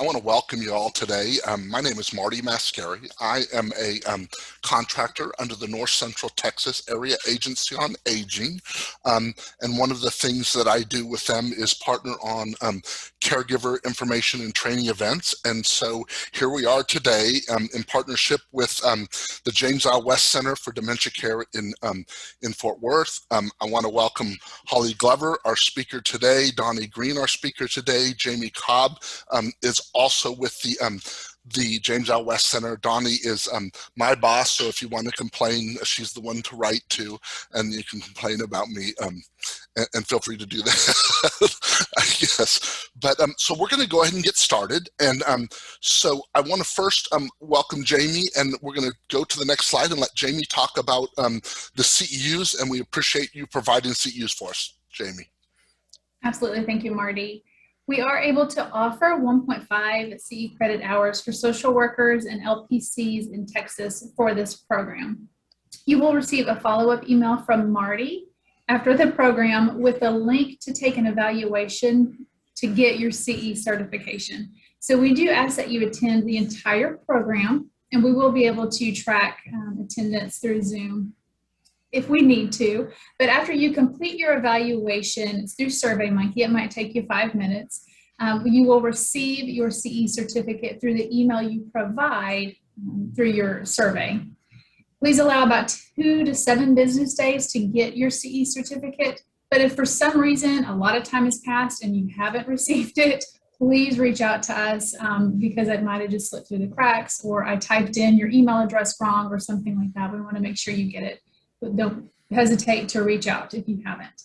I want to welcome you all today. My name is Marty Mascari. I am a contractor under the North Central Texas Area Agency on Aging. And one of the things that I do with them is partner on caregiver information and training events. And so here we are today in partnership with the James L. West Center for Dementia Care in Fort Worth. I want to welcome Holly Glover, our speaker today, Donnie Green, our speaker today, Jamie Cobb is also with the James L. West Center. Donnie is my boss, so if you want to complain, she's the one to write to, and you can complain about me, and feel free to do that, I guess. But so we're going to go ahead and get started, and so I want to first welcome Jamie, and we're going to go to the next slide and let Jamie talk about the CEUs, and we appreciate you providing CEUs for us, Jamie. Absolutely, thank you, Marty. We are able to offer 1.5 CE credit hours for social workers and LPCs in Texas for this program. You will receive a follow-up email from Marty after the program with a link to take an evaluation to get your CE certification. So we do ask that you attend the entire program, and we will be able to track attendance through Zoom if we need to. But after you complete your evaluation, it's through SurveyMonkey, it might take you 5 minutes. You will receive your CE certificate through the email you provide through your survey. Please allow about 2 to 7 business days to get your CE certificate. But if for some reason a lot of time has passed and you haven't received it, please reach out to us because it might have just slipped through the cracks, or I typed in your email address wrong or something like that. We want to make sure you get it. But don't hesitate to reach out if you haven't.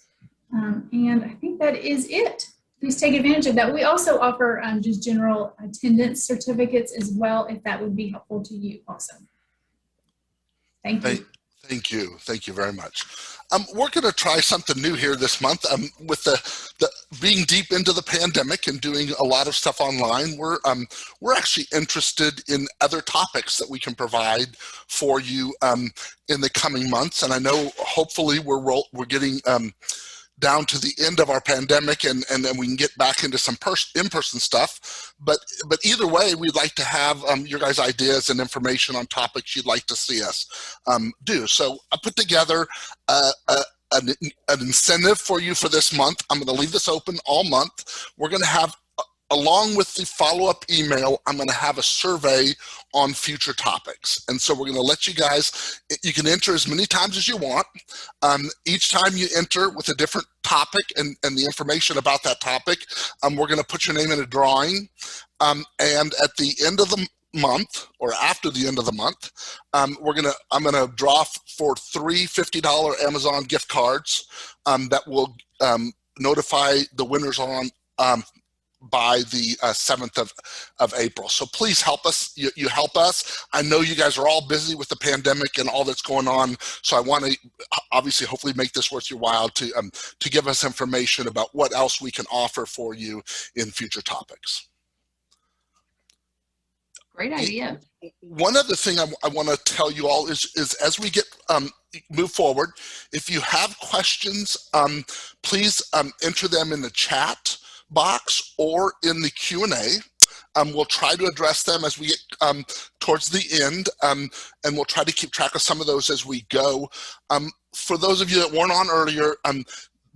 And I think that is it. Please take advantage of that. We also offer just general attendance certificates as well, if that would be helpful to you also. Thank you. Thank you. Thank you very much. We're going to try something new here this month. With the being deep into the pandemic and doing a lot of stuff online, we're actually interested in other topics that we can provide for you in the coming months. And I know hopefully we're getting down to the end of our pandemic, and then we can get back into some in-person stuff. But either way, we'd like to have your guys' ideas and information on topics you'd like to see us do. So I put together an incentive for you for this month. I'm going to leave this open all month. We're going to have, along with the follow-up email, I'm going to have a survey on future topics. And so we're going to let you guys, you can enter as many times as you want. Each time you enter with a different topic and the information about that topic, we're going to put your name in a drawing. And at the end of the month, or after the end of the month, I'm going to draw for 3 $50 Amazon gift cards that will notify the winners on by the 7th of April. So please help us. You help us. I know you guys are all busy with the pandemic and all that's going on. So I want to obviously hopefully make this worth your while to give us information about what else we can offer for you in future topics. Great idea. One other thing I want to tell you all is as we get move forward, if you have questions, please enter them in the chat box or in the Q&A. We'll try to address them as we get towards the end, and we'll try to keep track of some of those as we go. For those of you that weren't on earlier,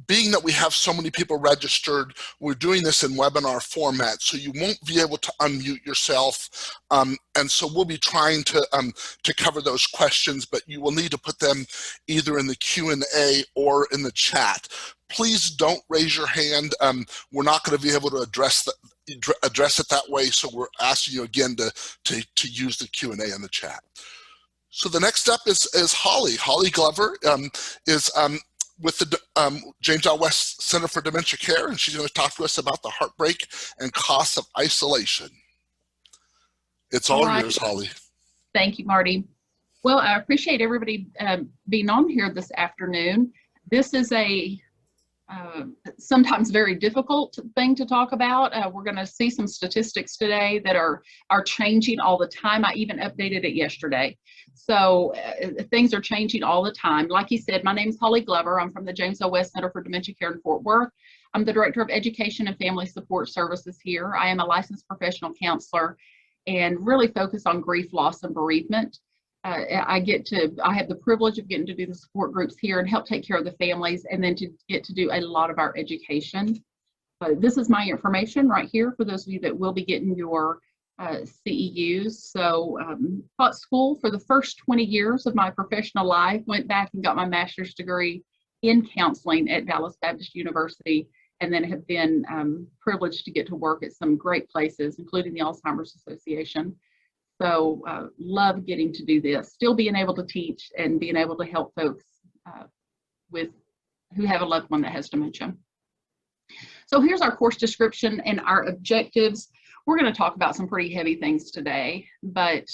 being that we have so many people registered, we're doing this in webinar format, so you won't be able to unmute yourself. And so we'll be trying to cover those questions, but you will need to put them either in the Q&A or in the chat. Please don't raise your hand. We're not going to be able to address it that way, so we're asking you again to use the Q&A in the chat. So the next step is Holly. Holly Glover is with the James L. West Center for Dementia Care, and she's going to talk to us about the heartbreak and costs of isolation. It's all yours, Holly. Thank you, Marty. Well, I appreciate everybody being on here this afternoon. This is a sometimes very difficult thing to talk about. We're going to see some statistics today that are changing all the time. I even updated it yesterday. So things are changing all the time. Like you said, my name is Holly Glover. I'm from the James L. West Center for Dementia Care in Fort Worth. I'm the Director of Education and Family Support Services here. I am a licensed professional counselor and really focus on grief, loss, and bereavement. I have the privilege of getting to do the support groups here and help take care of the families, and then to get to do a lot of our education. This is my information right here for those of you that will be getting your CEUs. So taught school for the first 20 years of my professional life, went back and got my master's degree in counseling at Dallas Baptist University, and then have been privileged to get to work at some great places, including the Alzheimer's Association. So love getting to do this, still being able to teach and being able to help folks who have a loved one that has dementia. So here's our course description and our objectives. We're going to talk about some pretty heavy things today, but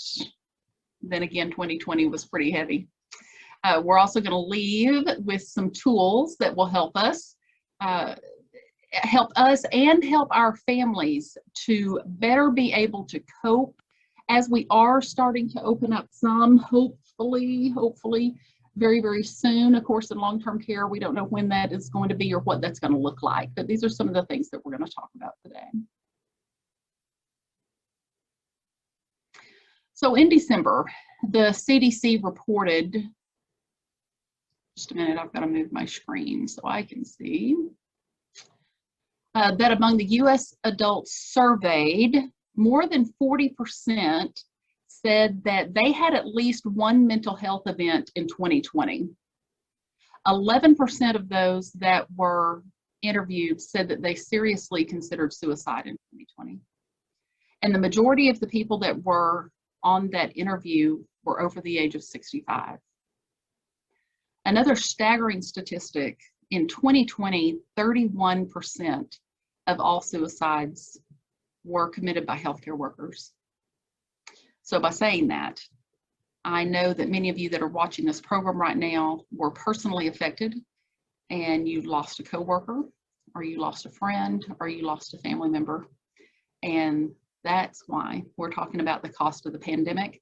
then again, 2020 was pretty heavy. We're also going to leave with some tools that will help us and help our families to better be able to cope as we are starting to open up some, hopefully, very, very soon. Of course, in long-term care, we don't know when that is going to be or what that's going to look like, but these are some of the things that we're going to talk about today. So in December, the CDC reported, just a minute, I've got to move my screen so I can see, that among the US adults surveyed, more than 40% said that they had at least one mental health event in 2020. 11% of those that were interviewed said that they seriously considered suicide in 2020. And the majority of the people that were on that interview were over the age of 65. Another staggering statistic, in 2020, 31% of all suicides were committed by healthcare workers. So by saying that, I know that many of you that are watching this program right now were personally affected, and you lost a coworker, or you lost a friend, or you lost a family member. And that's why we're talking about the cost of the pandemic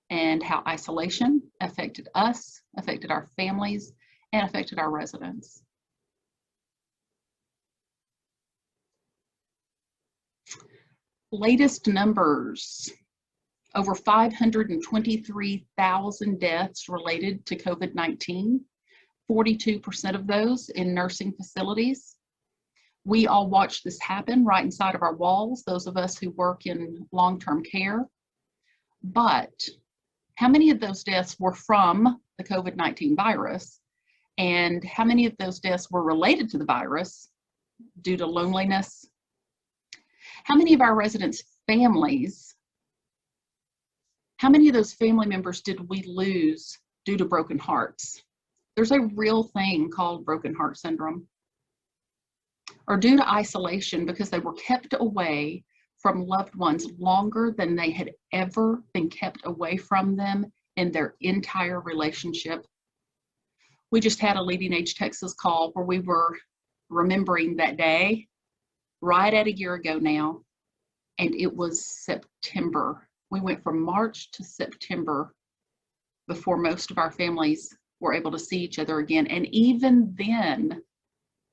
and how isolation affected us, affected our families, and affected our residents. Latest numbers, over 523,000 deaths related to COVID-19, 42% of those in nursing facilities. We all watch this happen right inside of our walls, those of us who work in long-term care. But how many of those deaths were from the COVID-19 virus? And how many of those deaths were related to the virus due to loneliness? How many of our residents' families, how many of those family members did we lose due to broken hearts? There's a real thing called broken heart syndrome. Or due to isolation because they were kept away from loved ones longer than they had ever been kept away from them in their entire relationship. We just had a Leading Age Texas call where we were remembering that day right at a year ago now, and it was September. We went from March to September before most of our families were able to see each other again, and even then,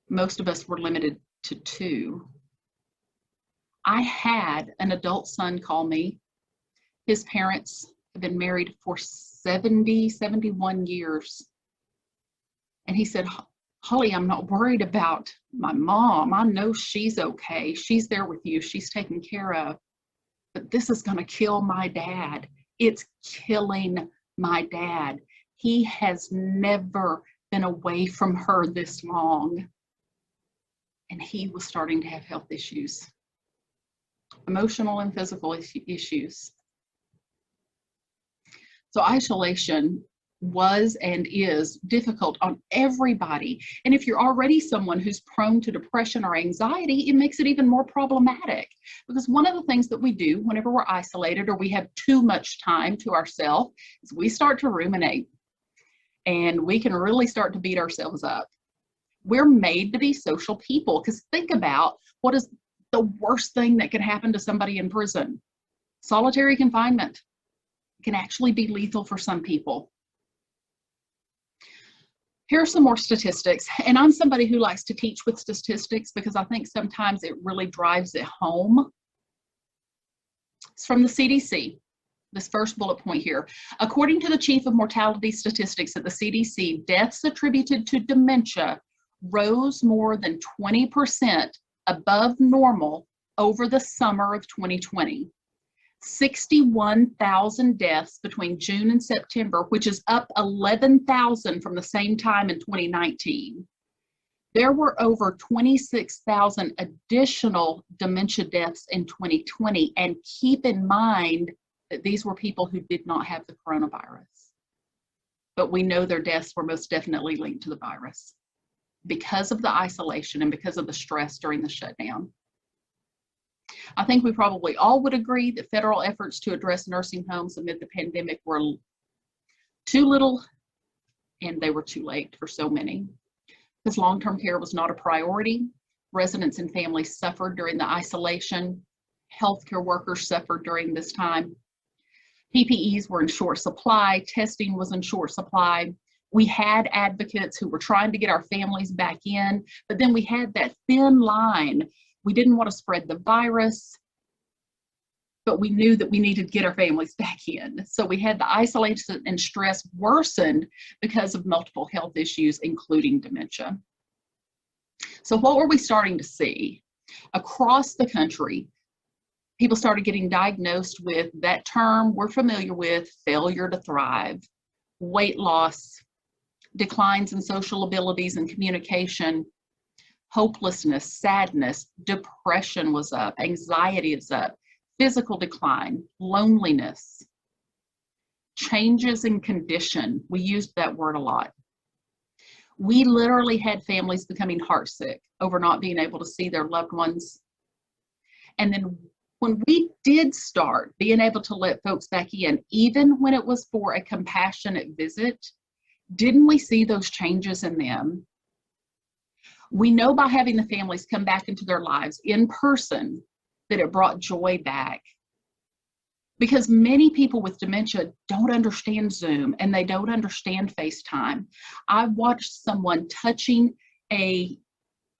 most of us were limited to 2. I had an adult son call me. His parents have been married for 71 years. And he said, Holly, I'm not worried about my mom. I know she's okay. She's there with you. She's taken care of. But this is going to kill my dad. It's killing my dad. He has never been away from her this long. And he was starting to have health issues, emotional and physical issues. So isolation was and is difficult on everybody. And if you're already someone who's prone to depression or anxiety, it makes it even more problematic. Because one of the things that we do whenever we're isolated or we have too much time to ourselves is we start to ruminate. And we can really start to beat ourselves up. We're made to be social people, because think about what is the worst thing that could happen to somebody in prison. Solitary confinement. It can actually be lethal for some people. Here are some more statistics, and I'm somebody who likes to teach with statistics because I think sometimes it really drives it home. It's from the CDC, this first bullet point here. According to the Chief of Mortality Statistics at the CDC, deaths attributed to dementia rose more than 20% above normal over the summer of 2020. 61,000 deaths between June and September, which is up 11,000 from the same time in 2019. There were over 26,000 additional dementia deaths in 2020, and keep in mind that these were people who did not have the coronavirus. But we know their deaths were most definitely linked to the virus because of the isolation and because of the stress during the shutdown. I think we probably all would agree that federal efforts to address nursing homes amid the pandemic were too little, and they were too late for so many. Because long-term care was not a priority. Residents and families suffered during the isolation. Healthcare workers suffered during this time. PPEs were in short supply. Testing was in short supply. We had advocates who were trying to get our families back in, but then we had that thin line. We didn't want to spread the virus, but we knew that we needed to get our families back in. So we had the isolation and stress worsened because of multiple health issues, including dementia. So what were we starting to see? Across the country, people started getting diagnosed with that term we're familiar with, failure to thrive, weight loss, declines in social abilities and communication, hopelessness, sadness, depression was up, anxiety is up, physical decline, loneliness, changes in condition. We used that word a lot. We literally had families becoming heartsick over not being able to see their loved ones. And then when we did start being able to let folks back in, even when it was for a compassionate visit, didn't we see those changes in them? We know by having the families come back into their lives in person that it brought joy back. Because many people with dementia don't understand Zoom and they don't understand FaceTime. I watched someone touching an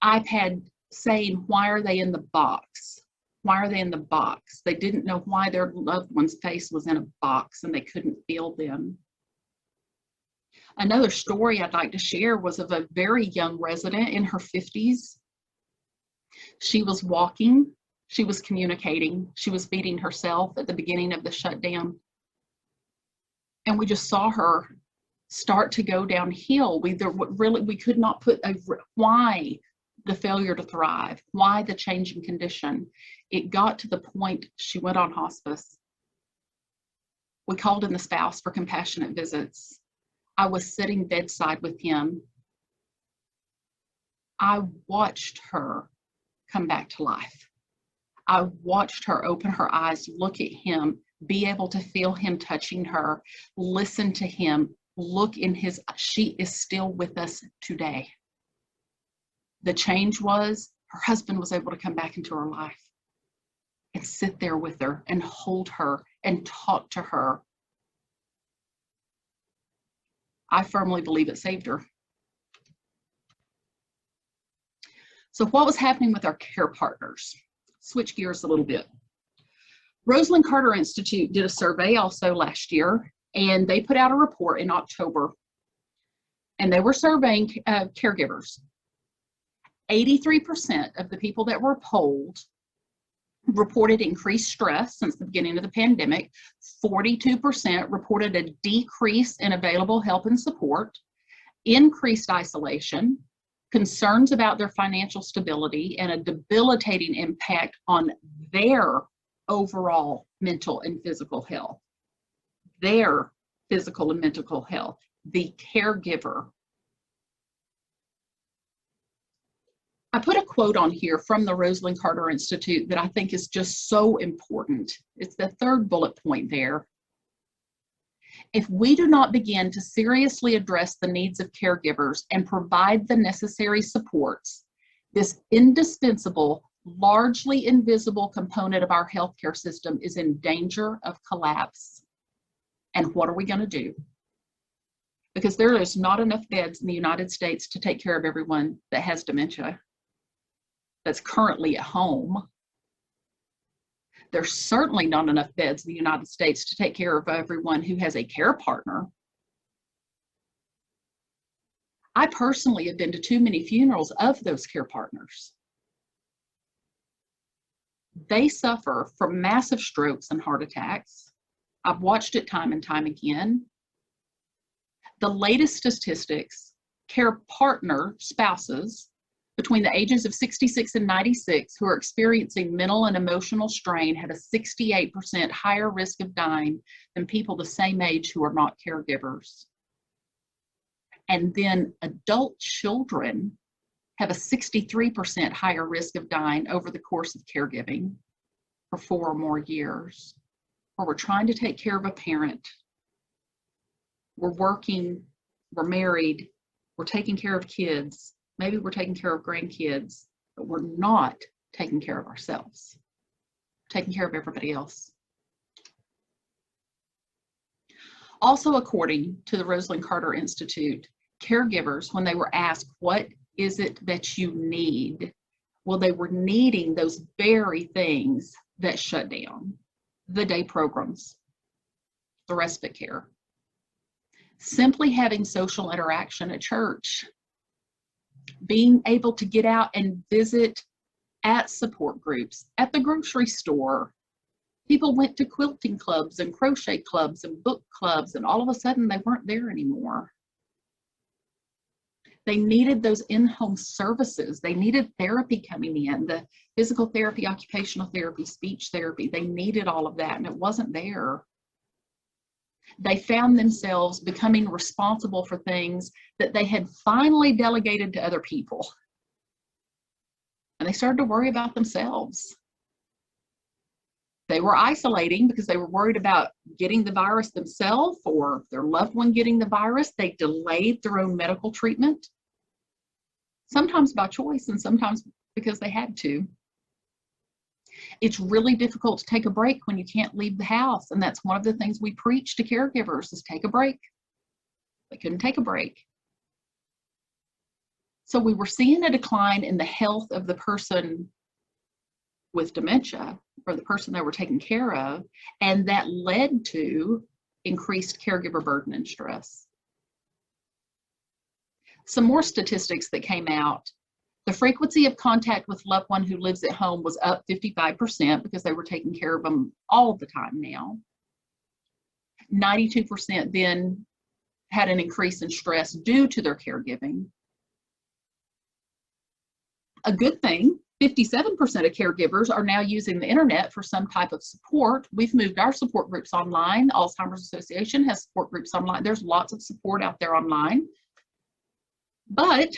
iPad saying, "Why are they in the box? Why are they in the box?" They didn't know why their loved one's face was in a box and they couldn't feel them. Another story I'd like to share was of a very young resident in her 50s. She was walking, she was communicating, she was feeding herself at the beginning of the shutdown. And we just saw her start to go downhill. We could not put a why the failure to thrive, why the change in condition. It got to the point she went on hospice. We called in the spouse for compassionate visits. I was sitting bedside with him. I watched her come back to life. I watched her open her eyes, look at him, be able to feel him touching her, listen to him, look in his, she is still with us today. The change was her husband was able to come back into her life and sit there with her and hold her and talk to her. I firmly believe it saved her. So what was happening with our care partners? Switch gears a little bit. Roseman Carter Institute did a survey also last year, and they put out a report in October, and they were surveying caregivers. 83% of the people that were polled reported increased stress since the beginning of the pandemic. 42% reported a decrease in available help and support, increased isolation, concerns about their financial stability, and a debilitating impact on their overall mental and physical health. Their physical and mental health, the caregiver. I put a quote on here from the Roseman Carter Institute that I think is just so important. It's the third bullet point there. If we do not begin to seriously address the needs of caregivers and provide the necessary supports, this indispensable, largely invisible component of our healthcare system is in danger of collapse. And what are we going to do? because there is not enough beds in the United States to take care of everyone that has dementia that's currently at home. There's certainly not enough beds in the United States to take care of everyone who has a care partner. I personally have been to too many funerals of those care partners. They suffer from massive strokes and heart attacks. I've watched it time and time again. The latest statistics, care partner spouses between the ages of 66 and 96 who are experiencing mental and emotional strain have a 68% higher risk of dying than people the same age who are not caregivers. And then adult children have a 63% higher risk of dying over the course of caregiving for 4 or more years. Or we're trying to take care of a parent. We're working, we're married, we're taking care of kids. Maybe we're taking care of grandkids, but we're not taking care of ourselves, taking care of everybody else. Also, according to the Roseman Carter Institute, caregivers, when they were asked, what is it that you need? Well, they were needing those very things that shut down: the day programs, the respite care, simply having social interaction at church, being able to get out and visit at support groups, at the grocery store. People went to quilting clubs and crochet clubs and book clubs, and all of a sudden they weren't there anymore. They needed those in-home services. They needed therapy coming in, the physical therapy, occupational therapy, speech therapy. They needed all of that, and it wasn't there. They found themselves becoming responsible for things that they had finally delegated to other people. And they started to worry about themselves. They were isolating because they were worried about getting the virus themselves or their loved one getting the virus. They delayed their own medical treatment, sometimes by choice and sometimes because they had to. It's really difficult to take a break when you can't leave the house. And that's one of the things we preach to caregivers is take a break. They couldn't take a break. So we were seeing a decline in the health of the person with dementia or the person they were taking care of. And that led to increased caregiver burden and stress. Some more statistics that came out. The frequency of contact with loved one who lives at home was up 55% because they were taking care of them all the time now. 92% then had an increase in stress due to their caregiving. A good thing, 57% of caregivers are now using the internet for some type of support. We've moved our support groups online. Alzheimer's Association has support groups online. There's lots of support out there online. But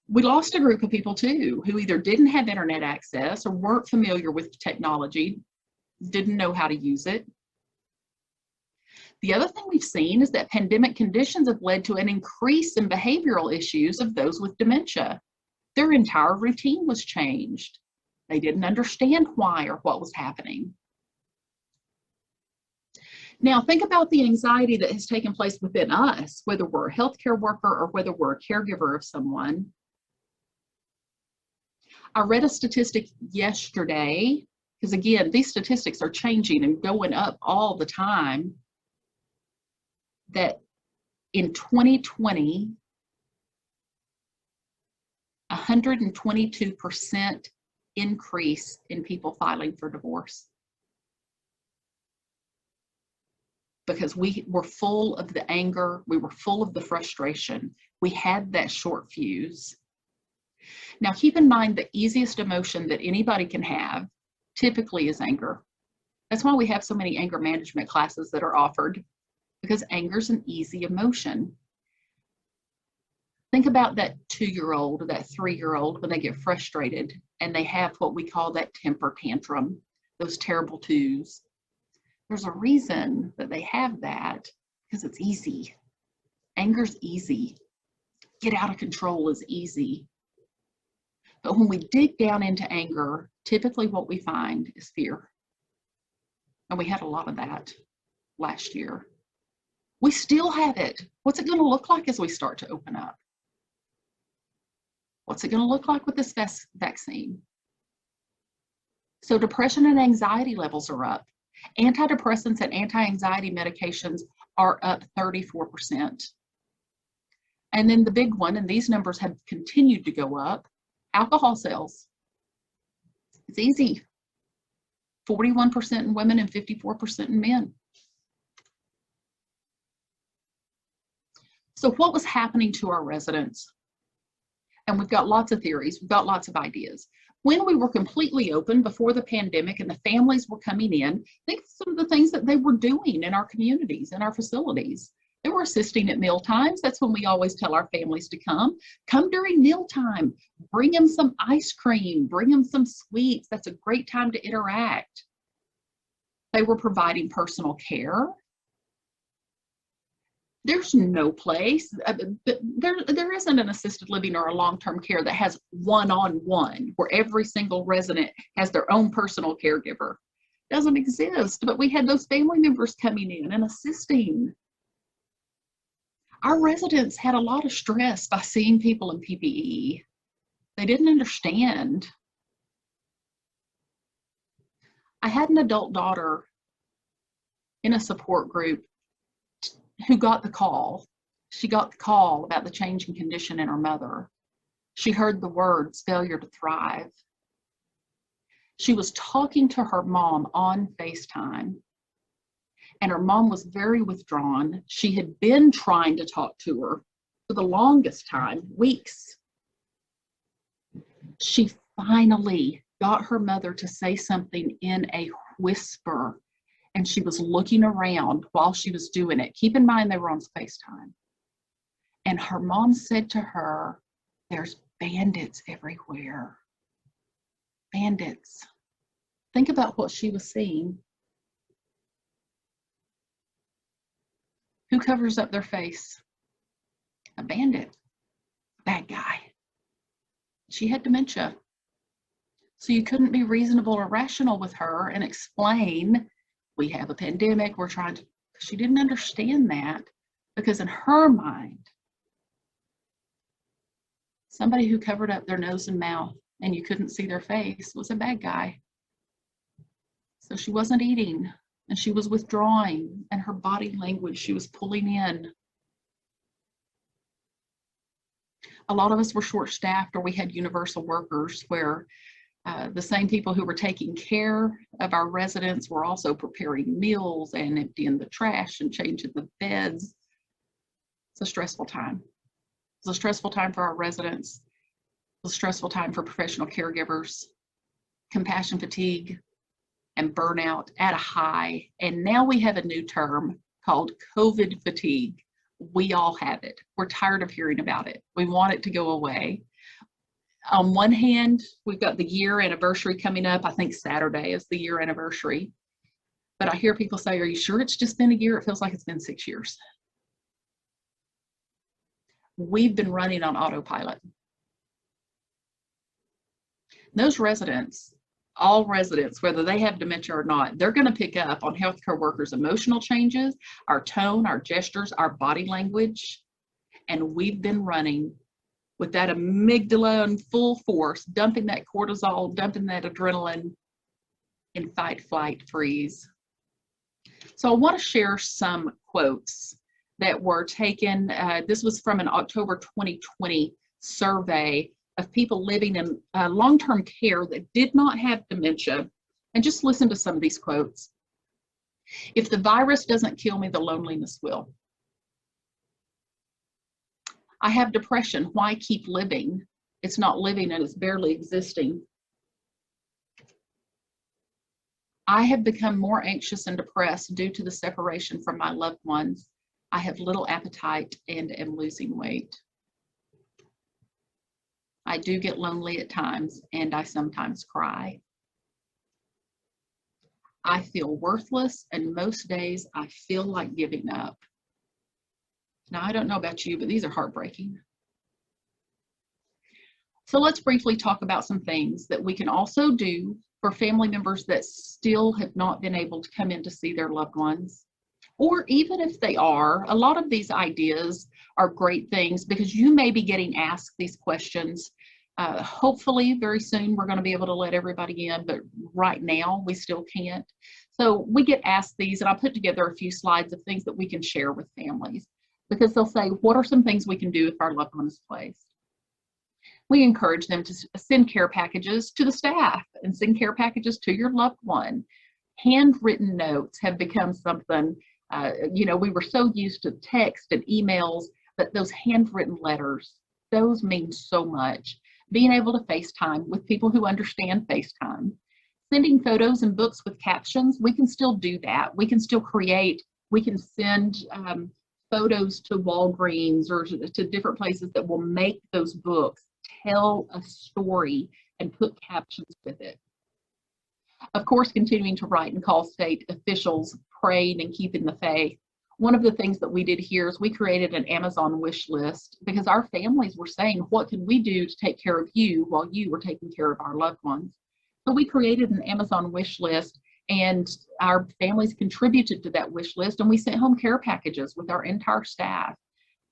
we lost a group of people too, who either didn't have internet access or weren't familiar with technology, didn't know how to use it. The other thing we've seen is that pandemic conditions have led to an increase in behavioral issues of those with dementia. Their entire routine was changed. They didn't understand why or what was happening. Now, think about the anxiety that has taken place within us, whether we're a healthcare worker or whether we're a caregiver of someone. I read a statistic yesterday, because again, these statistics are changing and going up all the time, that in 2020, 122% increase in people filing for divorce. Because we were full of the anger, we were full of the frustration. We had that short fuse. Now, keep in mind the easiest emotion that anybody can have typically is anger. That's why we have so many anger management classes that are offered, because anger is an easy emotion. Think about that 2-year-old or that 3-year-old when they get frustrated and they have what we call that temper tantrum, those terrible twos. There's a reason that they have that, because it's easy. Anger's easy. Get out of control is easy. But when we dig down into anger, typically what we find is fear. And we had a lot of that last year. We still have it. What's it going to look like as we start to open up? What's it going to look like with this vaccine? So depression and anxiety levels are up. Antidepressants and anti-anxiety medications are up 34%. And then the big one, and these numbers have continued to go up, alcohol sales. It's easy. 41% in women and 54% in men. So what was happening to our residents? And we've got lots of theories, we've got lots of ideas. When we were completely open before the pandemic and the families were coming in, think of some of the things that they were doing in our communities, in our facilities. They were assisting at meal times. That's when we always tell our families to come. Come during mealtime, bring them some ice cream, bring them some sweets. That's a great time to interact. They were providing personal care. There's no place, there isn't an assisted living or a long-term care that has one-on-one, where every single resident has their own personal caregiver. It doesn't exist, but we had those family members coming in and assisting. Our residents had a lot of stress by seeing people in PPE. They didn't understand. I had an adult daughter in a support group who got the call. She got the call about the changing condition in her mother. She heard the words failure to thrive. She was talking to her mom on FaceTime, and her mom was very withdrawn. She had been trying to talk to her for the longest time, weeks. She finally got her mother to say something in a whisper, and she was looking around while she was doing it. Keep in mind they were on FaceTime. And her mom said to her, "There's bandits everywhere." Bandits. Think about what she was seeing. Who covers up their face? A bandit, a bad guy. She had dementia. So you couldn't be reasonable or rational with her and explain, we have a pandemic, we're trying to, she didn't understand that, because in her mind, somebody who covered up their nose and mouth and you couldn't see their face was a bad guy. So she wasn't eating, and she was withdrawing, and her body language, she was pulling in. A lot of us were short-staffed, or we had universal workers where the same people who were taking care of our residents were also preparing meals and emptying the trash and changing the beds. It's a stressful time. It's a stressful time for our residents. It's a stressful time for professional caregivers. Compassion fatigue and burnout at a high. And now we have a new term called COVID fatigue. We all have it. We're tired of hearing about it. We want it to go away. On one hand, we've got the year anniversary coming up. I think Saturday is the year anniversary. But I hear people say, "Are you sure it's just been a year? It feels like it's been 6 years." We've been running on autopilot. Those residents, all residents, whether they have dementia or not, they're going to pick up on healthcare workers' emotional changes, our tone, our gestures, our body language. And we've been running with that amygdala in full force, dumping that cortisol, dumping that adrenaline in fight, flight, freeze. So I want to share some quotes that were taken. This was from an October 2020 survey of people living in long-term care that did not have dementia. And just listen to some of these quotes. "If the virus doesn't kill me, the loneliness will. I have depression. Why keep living? It's not living and it's barely existing. I have become more anxious and depressed due to the separation from my loved ones. I have little appetite and am losing weight. I do get lonely at times and I sometimes cry. I feel worthless and most days I feel like giving up." Now, I don't know about you, but these are heartbreaking. So let's briefly talk about some things that we can also do for family members that still have not been able to come in to see their loved ones. Or even if they are, a lot of these ideas are great things because you may be getting asked these questions. Hopefully very soon we're going to be able to let everybody in, but right now we still can't. So we get asked these, and I put together a few slides of things that we can share with families, because they'll say, what are some things we can do if our loved one is placed? We encourage them to send care packages to the staff and send care packages to your loved one. Handwritten notes have become something, we were so used to text and emails, but those handwritten letters, those mean so much. Being able to FaceTime with people who understand FaceTime. Sending photos and books with captions, we can still do that. We can still create, we can send photos to Walgreens or to different places that will make those books tell a story and put captions with it. Of course, continuing to write and call state officials, praying and keeping the faith. One of the things that we did here is we created an Amazon wish list because our families were saying, what can we do to take care of you while you were taking care of our loved ones? So we created an Amazon wish list, and our families contributed to that wish list, and we sent home care packages with our entire staff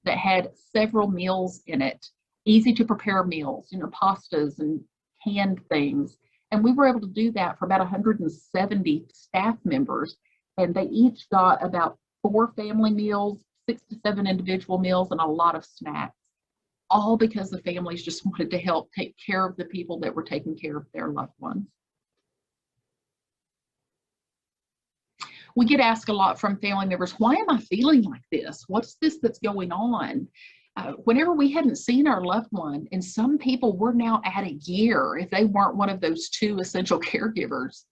that had several meals in it, easy to prepare meals, pastas and canned things. And we were able to do that for about 170 staff members, and they each got about 4 family meals, 6 to 7 individual meals, and a lot of snacks, all because the families just wanted to help take care of the people that were taking care of their loved ones. We get asked a lot from family members, why am I feeling like this? What's this that's going on? Whenever we hadn't seen our loved one, and some people were now at a year, if they weren't one of those 2 essential caregivers,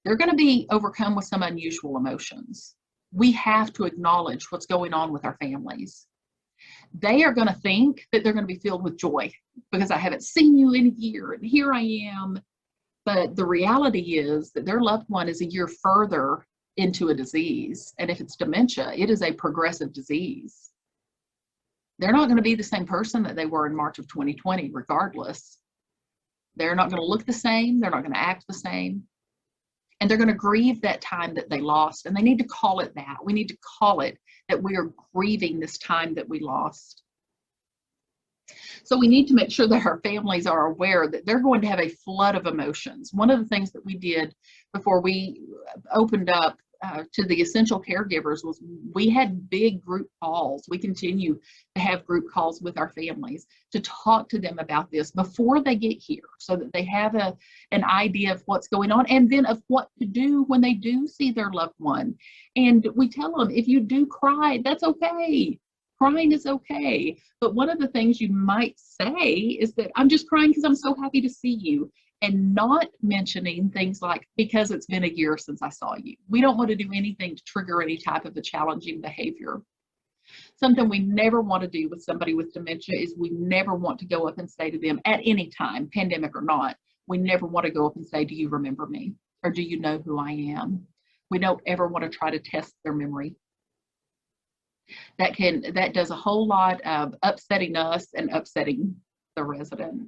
they're going to be overcome with some unusual emotions. We have to acknowledge what's going on with our families. They are going to think that they're going to be filled with joy because I haven't seen you in a year and here I am. But the reality is that their loved one is a year further into a disease. And if it's dementia, it is a progressive disease. They're not going to be the same person that they were in March of 2020, regardless. They're not going to look the same. They're not going to act the same. And they're going to grieve that time that they lost. And they need to call it that. We need to call it that we are grieving this time that we lost. So we need to make sure that our families are aware that they're going to have a flood of emotions. One of the things that we did before we opened up to the essential caregivers was we had big group calls. We continue to have group calls with our families to talk to them about this before they get here so that they have an idea of what's going on and then of what to do when they do see their loved one. And we tell them, if you do cry, that's okay. Crying is okay. But one of the things you might say is that I'm just crying because I'm so happy to see you, and not mentioning things like, because it's been a year since I saw you. We don't want to do anything to trigger any type of a challenging behavior. Something we never want to do with somebody with dementia is we never want to go up and say to them at any time, pandemic or not, we never want to go up and say, do you remember me? Or do you know who I am? We don't ever want to try to test their memory. That does a whole lot of upsetting us and upsetting the resident.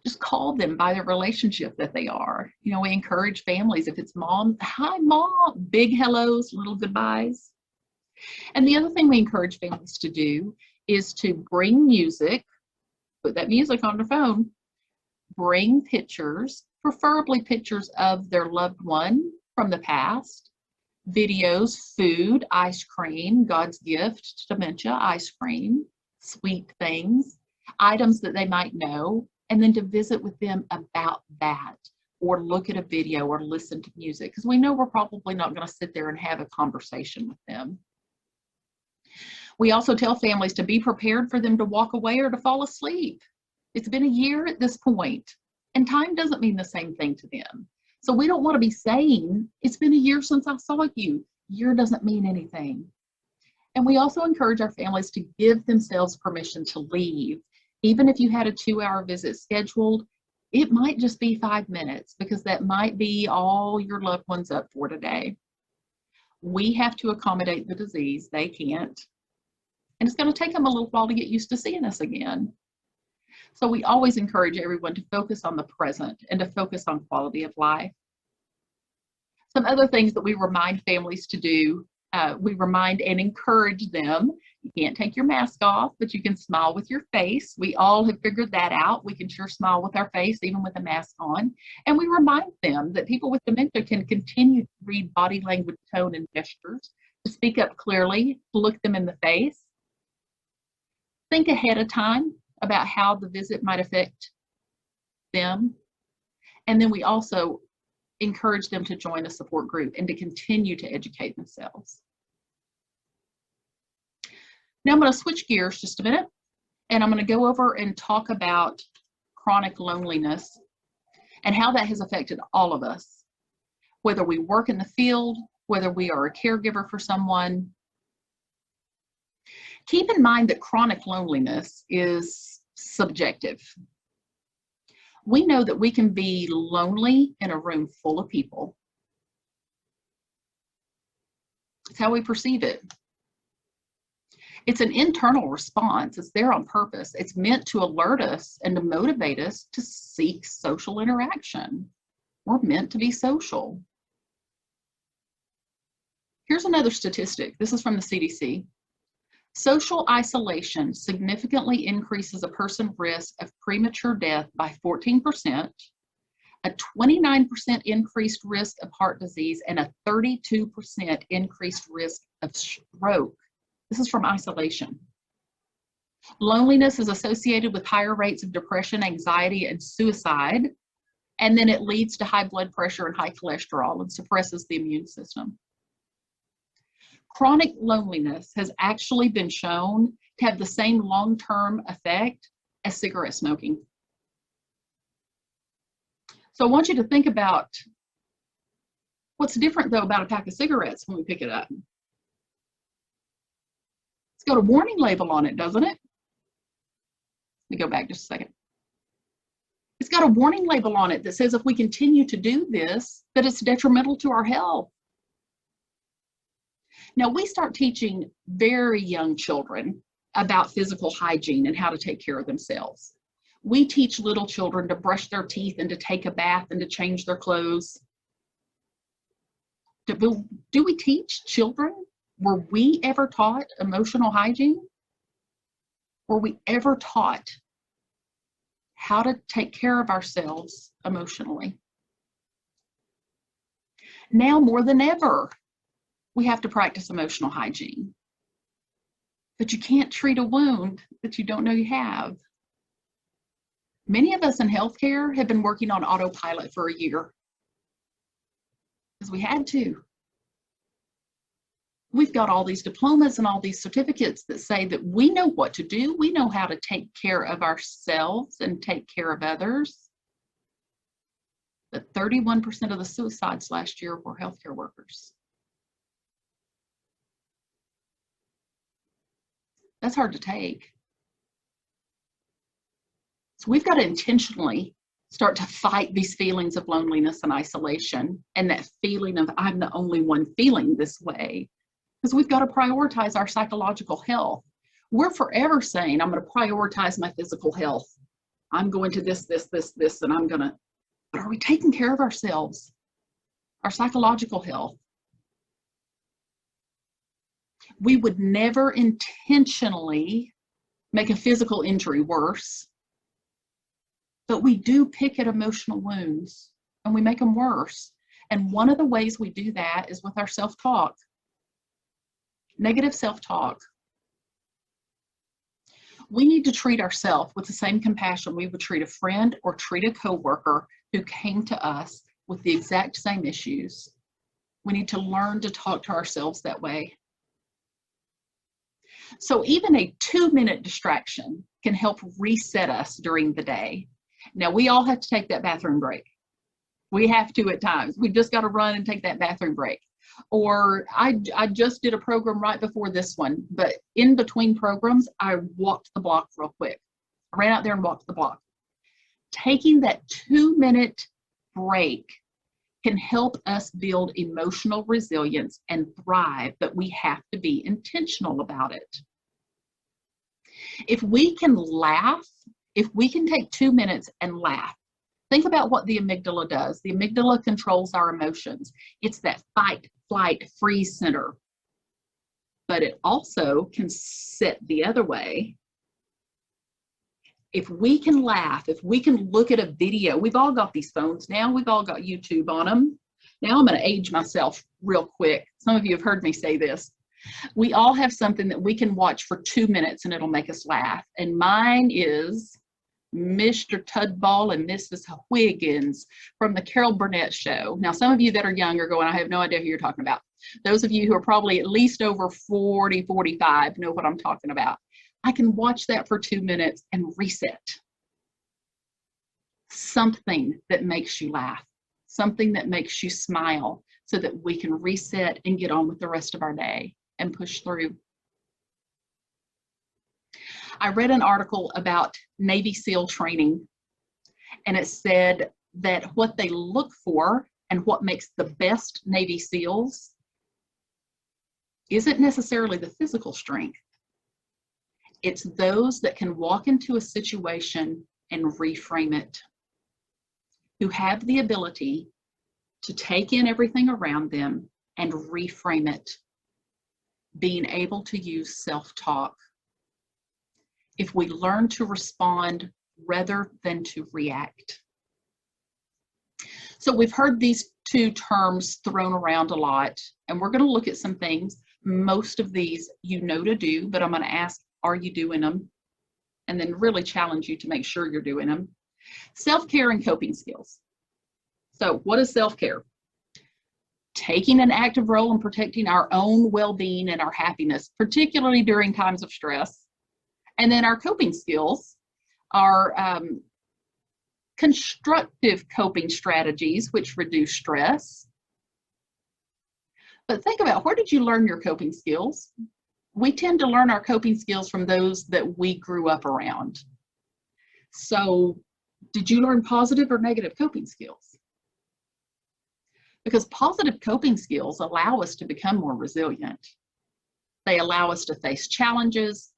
Just call them by the relationship that they are. We encourage families, if it's mom, hi mom, big hellos, little goodbyes. And the other thing we encourage families to do is to bring music, put that music on their phone, bring pictures, preferably pictures of their loved one from the past, videos, food, ice cream, God's gift to dementia, ice cream, sweet things, items that they might know, and then to visit with them about that, or look at a video or listen to music, because we know we're probably not going to sit there and have a conversation with them. We also tell families to be prepared for them to walk away or to fall asleep. It's been a year at this point, and time doesn't mean the same thing to them. So we don't want to be saying, it's been a year since I saw you. Year doesn't mean anything. And we also encourage our families to give themselves permission to leave. Even if you had a 2-hour visit scheduled, it might just be 5 minutes, because that might be all your loved one's up for today. We have to accommodate the disease. They can't. And it's going to take them a little while to get used to seeing us again. So we always encourage everyone to focus on the present and to focus on quality of life. Some other things that we remind families to do, we remind and encourage them. You can't take your mask off, but you can smile with your face. We all have figured that out. We can sure smile with our face, even with a mask on. And we remind them that people with dementia can continue to read body language, tone, and gestures, to speak up clearly, to look them in the face. Think ahead of time about how the visit might affect them. And then we also encourage them to join a support group and to continue to educate themselves. Now I'm going to switch gears just a minute, and I'm going to go over and talk about chronic loneliness and how that has affected all of us, whether we work in the field, whether we are a caregiver for someone. Keep in mind that chronic loneliness is subjective. We know that we can be lonely in a room full of people. It's how we perceive it. It's an internal response. It's there on purpose. It's meant to alert us and to motivate us to seek social interaction. We're meant to be social. Here's another statistic. This is from the CDC. Social isolation significantly increases a person's risk of premature death by 14%, a 29% increased risk of heart disease, and a 32% increased risk of stroke. This is from isolation. Loneliness is associated with higher rates of depression, anxiety, and suicide, and then it leads to high blood pressure and high cholesterol and suppresses the immune system. Chronic loneliness has actually been shown to have the same long-term effect as cigarette smoking. So I want you to think about what's different, though, about a pack of cigarettes when we pick it up. It's got a warning label on it, doesn't it? Let me go back just a second. It's got a warning label on it that says if we continue to do this, that it's detrimental to our health. Now, we start teaching very young children about physical hygiene and how to take care of themselves. We teach little children to brush their teeth and to take a bath and to change their clothes. Do we teach children? Were we ever taught emotional hygiene? Were we ever taught how to take care of ourselves emotionally? Now more than ever, we have to practice emotional hygiene. But you can't treat a wound that you don't know you have. Many of us in healthcare have been working on autopilot for a year because we had to. We've got all these diplomas and all these certificates that say that we know what to do. We know how to take care of ourselves and take care of others. But 31% of the suicides last year were healthcare workers. That's hard to take. So we've got to intentionally start to fight these feelings of loneliness and isolation and that feeling of I'm the only one feeling this way, because we've got to prioritize our psychological health. We're forever saying, I'm going to prioritize my physical health. I'm going to this, and I'm going to, but are we taking care of ourselves? Our psychological health? We would never intentionally make a physical injury worse, but we do pick at emotional wounds and we make them worse. And one of the ways we do that is with our self-talk, negative self-talk. We need to treat ourselves with the same compassion we would treat a friend or treat a coworker who came to us with the exact same issues. We need to learn to talk to ourselves that way. So even a 2-minute distraction can help reset us during the day. Now, we all have to take that bathroom break. We have to at times. We just got to run and take that bathroom break. Or I just did a program right before this one, but in between programs, I walked the block real quick. I ran out there and walked the block. Taking that 2-minute break can help us build emotional resilience and thrive, but we have to be intentional about it. If we can laugh, if we can take 2 minutes and laugh, Think about what the amygdala does. The amygdala controls our emotions. It's that fight, flight, freeze center. But it also can sit the other way. If we can laugh, if we can look at a video, we've all got these phones now, we've all got YouTube on them. Now I'm going to age myself real quick. Some of you have heard me say this. We all have something that we can watch for 2 minutes and it'll make us laugh. And mine is Mr. Tudball and Mrs. Huygens from the Carol Burnett Show. Now, some of you that are young are going, I have no idea who you're talking about. Those of you who are probably at least over 40, 45 know what I'm talking about. I can watch that for 2 minutes and reset. Something that makes you laugh, something that makes you smile, so that we can reset and get on with the rest of our day and push through. I read an article about Navy SEAL training, and it said that what they look for and what makes the best Navy SEALs isn't necessarily the physical strength. It's those that can walk into a situation and reframe it, who have the ability to take in everything around them and reframe it, being able to use self-talk. If we learn to respond rather than to react. So we've heard these two terms thrown around a lot, and we're going to look at some things. Most of these you know to do, but I'm going to ask, are you doing them? And then really challenge you to make sure you're doing them. Self-care and coping skills. So what is self-care? Taking an active role in protecting our own well-being and our happiness, particularly during times of stress. And then our coping skills are constructive coping strategies, which reduce stress. But think about, where did you learn your coping skills? We tend to learn our coping skills from those that we grew up around. So did you learn positive or negative coping skills? Because positive coping skills allow us to become more resilient. They allow us to face challenges,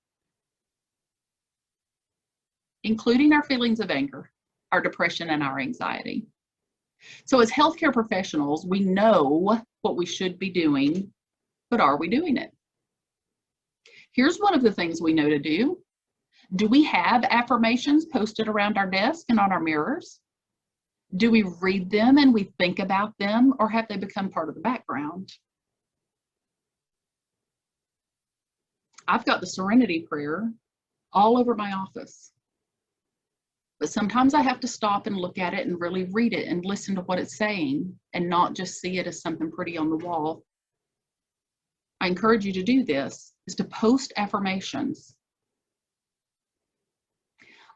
including our feelings of anger, our depression, and our anxiety. So as healthcare professionals, we know what we should be doing, but are we doing it? Here's one of the things we know to do. Do we have affirmations posted around our desk and on our mirrors? Do we read them and we think about them, or have they become part of the background? I've got the Serenity Prayer all over my office. But sometimes I have to stop and look at it and really read it and listen to what it's saying, and not just see it as something pretty on the wall. I encourage you to do this, is to post affirmations.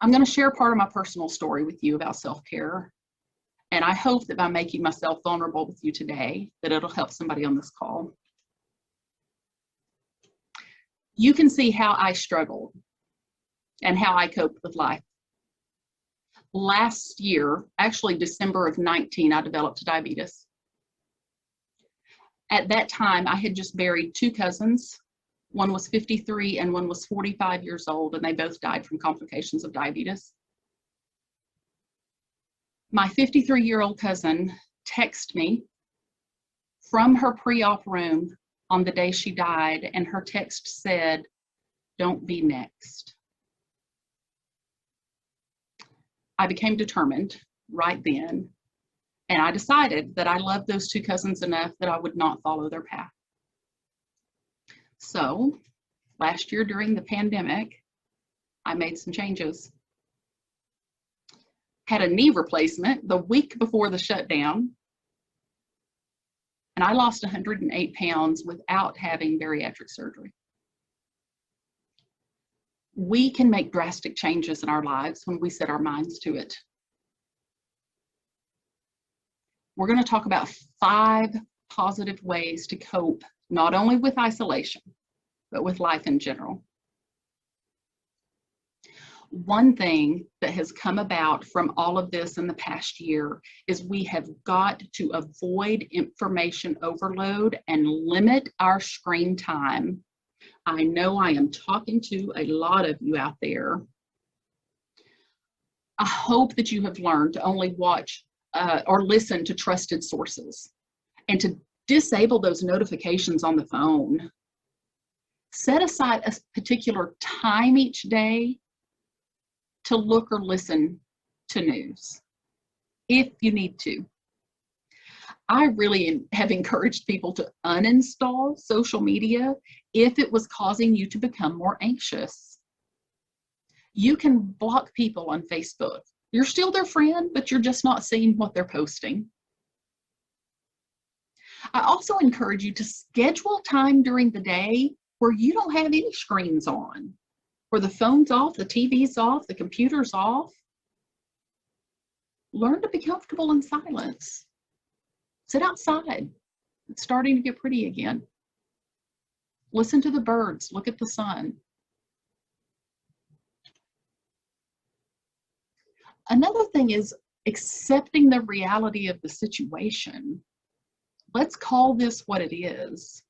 I'm going to share part of my personal story with you about self-care. And I hope that by making myself vulnerable with you today, that it'll help somebody on this call. You can see how I struggled and how I coped with life. Last year, actually December of 19, I developed diabetes. At that time, I had just buried two cousins. One was 53 and one was 45 years old, and they both died from complications of diabetes. My 53-year-old cousin texted me from her pre-op room on the day she died, and her text said, "Don't be next." I became determined right then, and I decided that I loved those two cousins enough that I would not follow their path. So last year during the pandemic, I made some changes. Had a knee replacement the week before the shutdown, and I lost 108 pounds without having bariatric surgery. We can make drastic changes in our lives when we set our minds to it. We're going to talk about 5 positive ways to cope, not only with isolation, but with life in general. One thing that has come about from all of this in the past year is we have got to avoid information overload and limit our screen time. I know I am talking to a lot of you out there. I hope that you have learned to only watch or listen to trusted sources and to disable those notifications on the phone. Set aside a particular time each day to look or listen to news if you need to. I really have encouraged people to uninstall social media if it was causing you to become more anxious. You can block people on Facebook. You're still their friend, but you're just not seeing what they're posting. I also encourage you to schedule time during the day where you don't have any screens on, where the phone's off, the TV's off, the computer's off. Learn to be comfortable in silence. Sit outside. It's starting to get pretty again. Listen to the birds. Look at the sun. Another thing is accepting the reality of the situation. Let's call this what it is.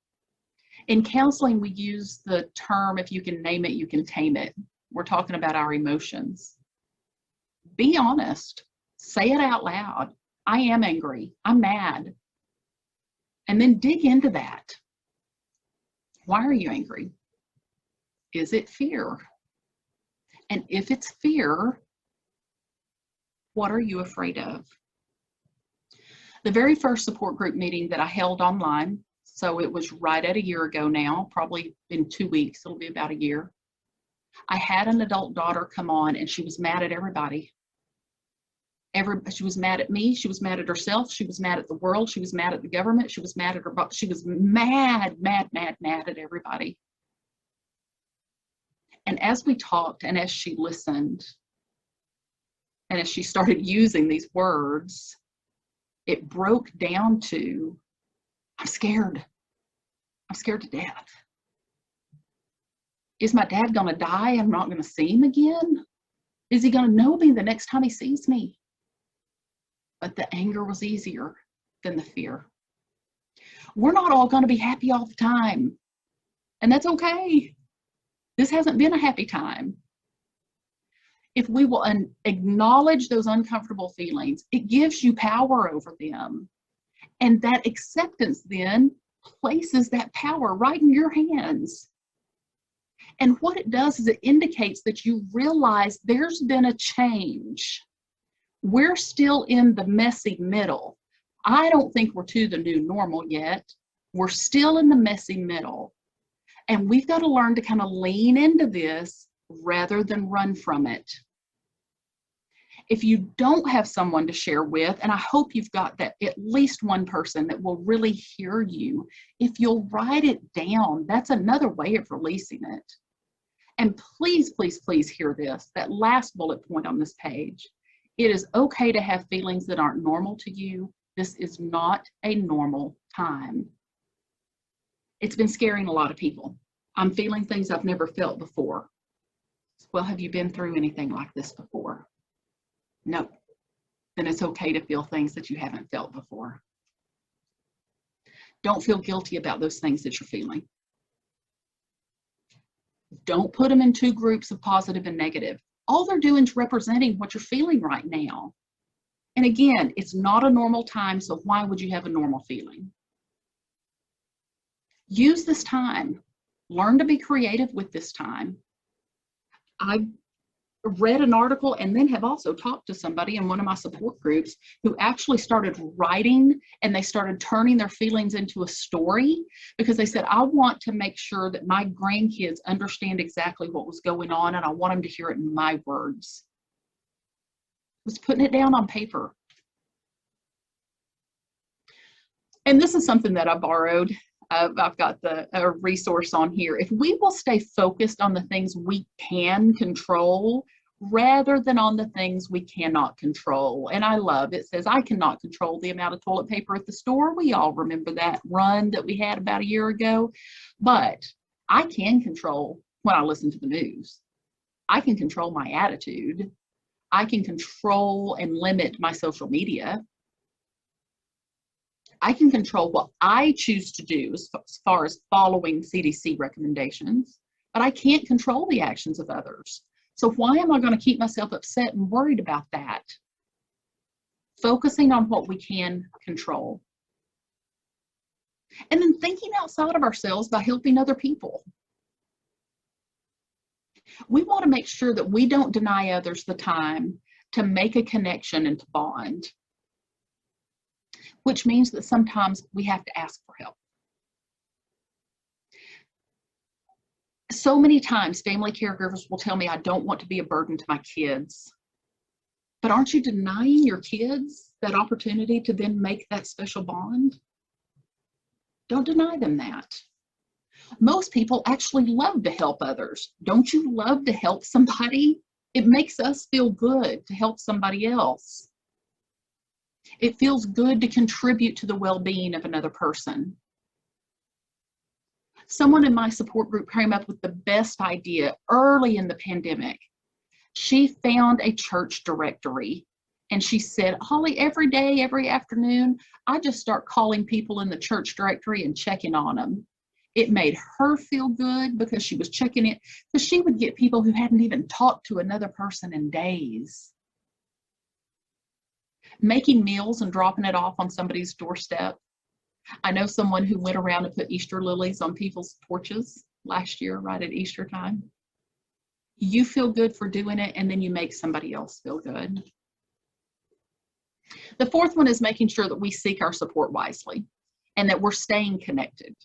In counseling, we use the term, if you can name it, you can tame it. We're talking about our emotions. Be honest. Say it out loud. I am angry. I'm mad. And then dig into that. Why are you angry? Is it fear? And if it's fear, what are you afraid of? The very first support group meeting that I held online, so it was right at a year ago now, probably in 2 weeks, it'll be about a year. I had an adult daughter come on and she was mad at everybody. She was mad at me, she was mad at herself, she was mad at the world, she was mad at the government, she was mad at her, she was mad at everybody. And as we talked and as she listened, and as she started using these words, it broke down to, I'm scared. I'm scared to death. Is my dad gonna die and I'm not gonna see him again? Is he gonna know me the next time he sees me? But the anger was easier than the fear. We're not all gonna be happy all the time. And that's okay. This hasn't been a happy time. If we will acknowledge those uncomfortable feelings, it gives you power over them. And that acceptance then places that power right in your hands. And what it does is it indicates that you realize there's been a change. We're still in the messy middle. I don't think we're to the new normal yet. We're still in the messy middle. And we've got to learn to kind of lean into this rather than run from it. If you don't have someone to share with, and I hope you've got that at least one person that will really hear you, if you'll write it down, that's another way of releasing it. And please, please, please hear this, that last bullet point on this page. It is okay to have feelings that aren't normal to you. This is not a normal time. It's been scaring a lot of people. I'm feeling things I've never felt before. Well, have you been through anything like this before? No. Then it's okay to feel things that you haven't felt before. Don't feel guilty about those things that you're feeling. Don't put them in two groups of positive and negative. All they're doing is representing what you're feeling right now. And again, it's not a normal time, so why would you have a normal feeling? Use this time. Learn to be creative with this time. I've read an article and then have also talked to somebody in one of my support groups who actually started writing, and they started turning their feelings into a story because they said, I want to make sure that my grandkids understand exactly what was going on, and I want them to hear it in my words. I was putting it down on paper. And this is something that I borrowed. I've got the resource on here. If we will stay focused on the things we can control rather than on the things we cannot control. And I love it. Says, I cannot control the amount of toilet paper at the store. We all remember that run that we had about a year ago. But I can control when I listen to the news. I can control my attitude. I can control and limit my social media. I can control what I choose to do as far as following CDC recommendations, but I can't control the actions of others. So why am I going to keep myself upset and worried about that? Focusing on what we can control. And then thinking outside of ourselves by helping other people. We want to make sure that we don't deny others the time to make a connection and to bond, which means that sometimes we have to ask for help. So many times family caregivers will tell me, I don't want to be a burden to my kids. But aren't you denying your kids that opportunity to then make that special bond? Don't deny them that. Most people actually love to help others. Don't you love to help somebody? It makes us feel good to help somebody else. It feels good to contribute to the well-being of another person. Someone in my support group came up with the best idea early in the pandemic. She found a church directory and she said, Holly, every day, every afternoon, I just start calling people in the church directory and checking on them. It made her feel good because she was checking it, because she would get people who hadn't even talked to another person in days. Making meals and dropping it off on somebody's doorstep. I know someone who went around and put Easter lilies on people's porches last year, right at Easter time. You feel good for doing it, and then you make somebody else feel good. The fourth one is making sure that we seek our support wisely and that we're staying connected.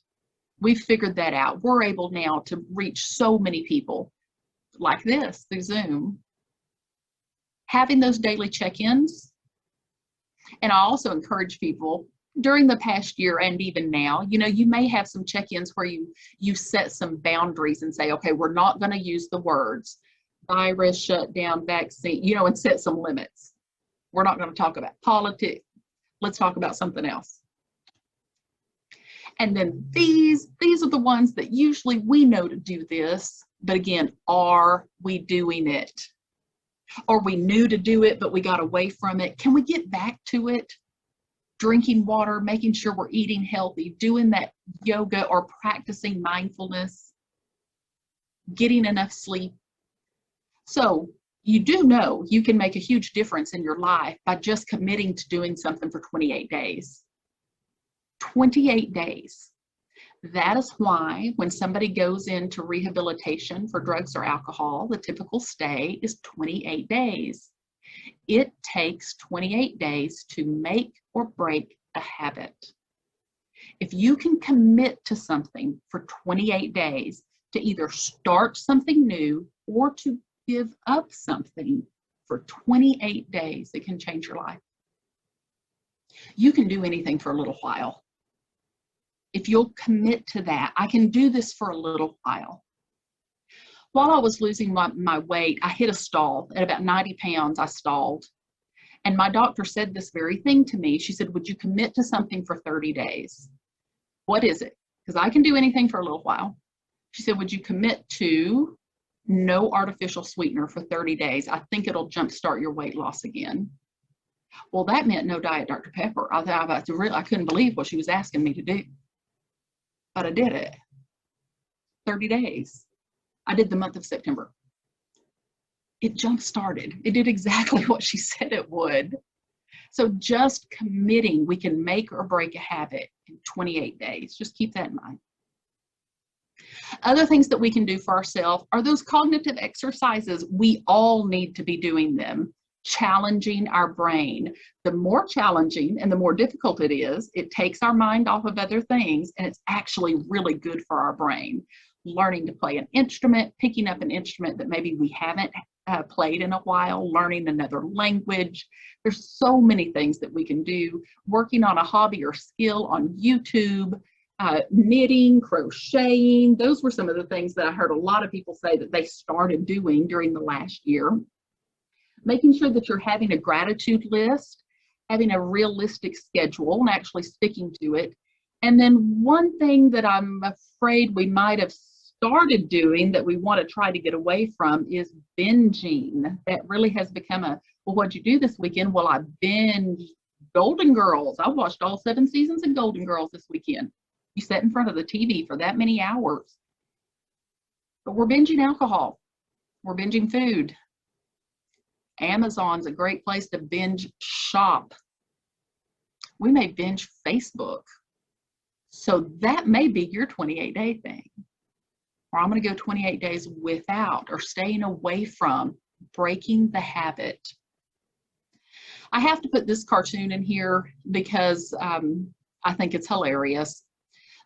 We've figured that out. We're able now to reach so many people like this through Zoom. Having those daily check-ins. And I also encourage people during the past year and even now, you may have some check-ins where you set some boundaries and say, okay, we're not going to use the words virus, shutdown, vaccine, and set some limits. We're not going to talk about politics. Let's talk about something else. And then these are the ones that usually we know to do this, but again, are we doing it? Or we knew to do it, but we got away from it. Can we get back to it? Drinking water, making sure we're eating healthy, doing that yoga or practicing mindfulness, getting enough sleep. So you do know you can make a huge difference in your life by just committing to doing something for 28 days. 28 days. That is why when somebody goes into rehabilitation for drugs or alcohol, the typical stay is 28 days. It takes 28 days to make or break a habit. If you can commit to something for 28 days to either start something new or to give up something for 28 days, it can change your life. You can do anything for a little while. If you'll commit to that, I can do this for a little while. While I was losing my weight, I hit a stall. At about 90 pounds, I stalled. And my doctor said this very thing to me. She said, would you commit to something for 30 days? What is it? Because I can do anything for a little while. She said, would you commit to no artificial sweetener for 30 days? I think it'll jumpstart your weight loss again. Well, that meant no Diet Dr. Pepper. I couldn't believe what she was asking me to do. But I did it. 30 days. I did the month of September. It jump-started. It did exactly what she said it would. So just committing, we can make or break a habit in 28 days. Just keep that in mind. Other things that we can do for ourselves are those cognitive exercises. We all need to be doing them. Challenging our brain. The more challenging and the more difficult it is, it takes our mind off of other things, and it's actually really good for our brain. Learning to play an instrument, picking up an instrument that maybe we haven't played in a while, learning another language. There's so many things that we can do. Working on a hobby or skill on YouTube, knitting, crocheting. Those were some of the things that I heard a lot of people say that they started doing during the last year. Making sure that you're having a gratitude list, having a realistic schedule and actually sticking to it. And then one thing that I'm afraid we might have started doing that we want to try to get away from is binging. That really has become well, what'd you do this weekend? Well, I binged Golden Girls. I watched all 7 seasons of Golden Girls this weekend. You sat in front of the TV for that many hours. But we're binging alcohol. We're binging food. Amazon's a great place to binge shop. We may binge Facebook. So that may be your 28-day thing. Or I'm going to go 28 days without, or staying away from, breaking the habit. I have to put this cartoon in here because I think it's hilarious.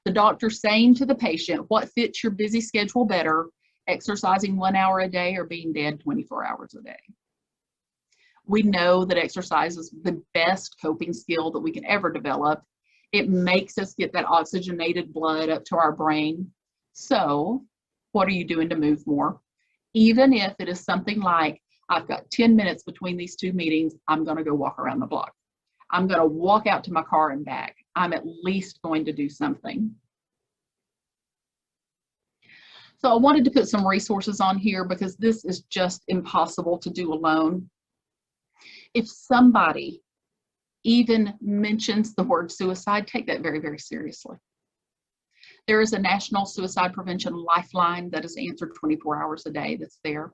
The doctor saying to the patient, what fits your busy schedule better, exercising 1 hour a day or being dead 24 hours a day? We know that exercise is the best coping skill that we can ever develop. It makes us get that oxygenated blood up to our brain. So what are you doing to move more? Even if it is something like, I've got 10 minutes between these two meetings, I'm going to go walk around the block. I'm going to walk out to my car and back. I'm at least going to do something. So I wanted to put some resources on here because this is just impossible to do alone. If somebody even mentions the word suicide, take that very, very seriously. There is a National Suicide Prevention Lifeline that is answered 24 hours a day that's there.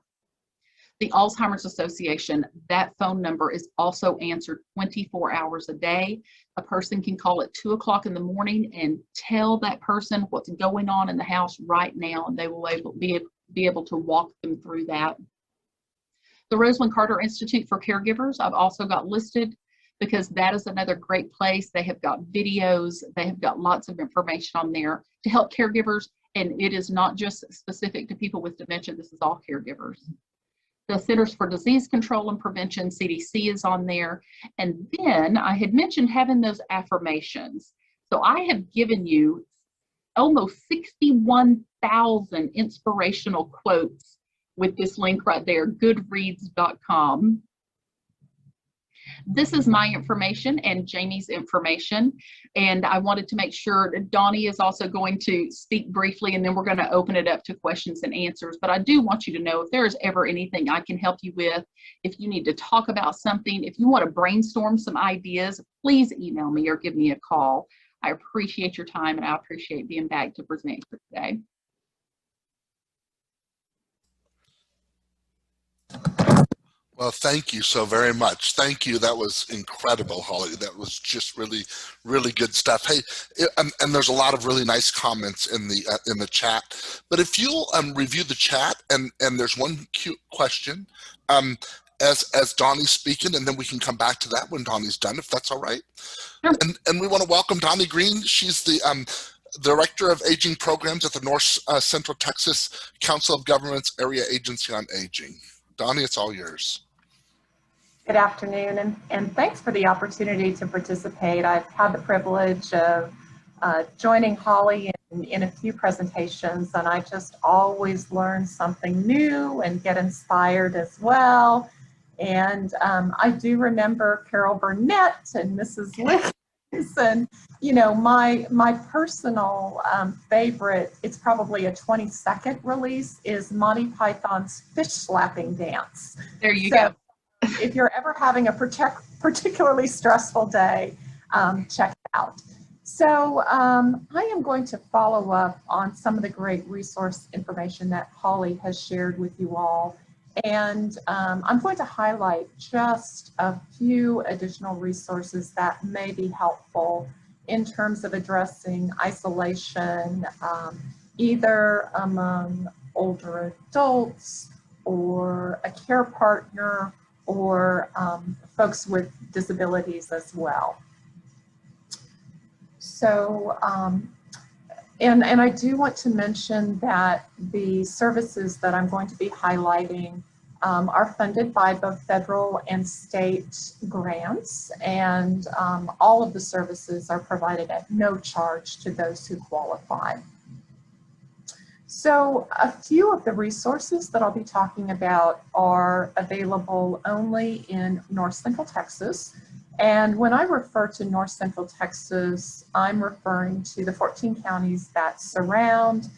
The Alzheimer's Association, that phone number is also answered 24 hours a day. A person can call at 2 o'clock in the morning and tell that person what's going on in the house right now, and they will be able to walk them through that. The Roseman Carter Institute for Caregivers, I've also got listed because that is another great place. They have got videos, they have got lots of information on there to help caregivers, and it is not just specific to people with dementia, this is all caregivers. The Centers for Disease Control and Prevention, CDC, is on there. And then I had mentioned having those affirmations. So I have given you almost 61,000 inspirational quotes with this link right there, goodreads.com. This is my information and Jamie's information, and I wanted to make sure that Donnie is also going to speak briefly, and then we're going to open it up to questions and answers. But I do want you to know if there is ever anything I can help you with, if you need to talk about something, if you want to brainstorm some ideas, please email me or give me a call. I appreciate your time, and I appreciate being back to present for today. Well, thank you so very much. Thank you. That was incredible, Holly. That was just really, really good stuff. Hey, and there's a lot of really nice comments in the chat. But if you'll review the chat, and there's one cute question as Donnie's speaking, and then we can come back to that when Donnie's done, if that's all right. Sure. And we want to welcome Donnie Green. She's the Director of Aging Programs at the North Central Texas Council of Governments Area Agency on Aging. Donnie, it's all yours. Good afternoon, and thanks for the opportunity to participate. I've had the privilege of joining Holly in a few presentations, and I just always learn something new and get inspired as well. And I do remember Carol Burnett and Mrs. Lickens, and you know, my personal favorite, it's probably a 22nd release, is Monty Python's Fish Slapping Dance. There you go. If you're ever having a particularly stressful day, check it out. So I am going to follow up on some of the great resource information that Holly has shared with you all. And I'm going to highlight just a few additional resources that may be helpful in terms of addressing isolation, either among older adults or a care partner, or folks with disabilities as well. So, and I do want to mention that the services that I'm going to be highlighting are funded by both federal and state grants, and all of the services are provided at no charge to those who qualify. So a few of the resources that I'll be talking about are available only in North Central Texas. And when I refer to North Central Texas, I'm referring to the 14 counties that surround,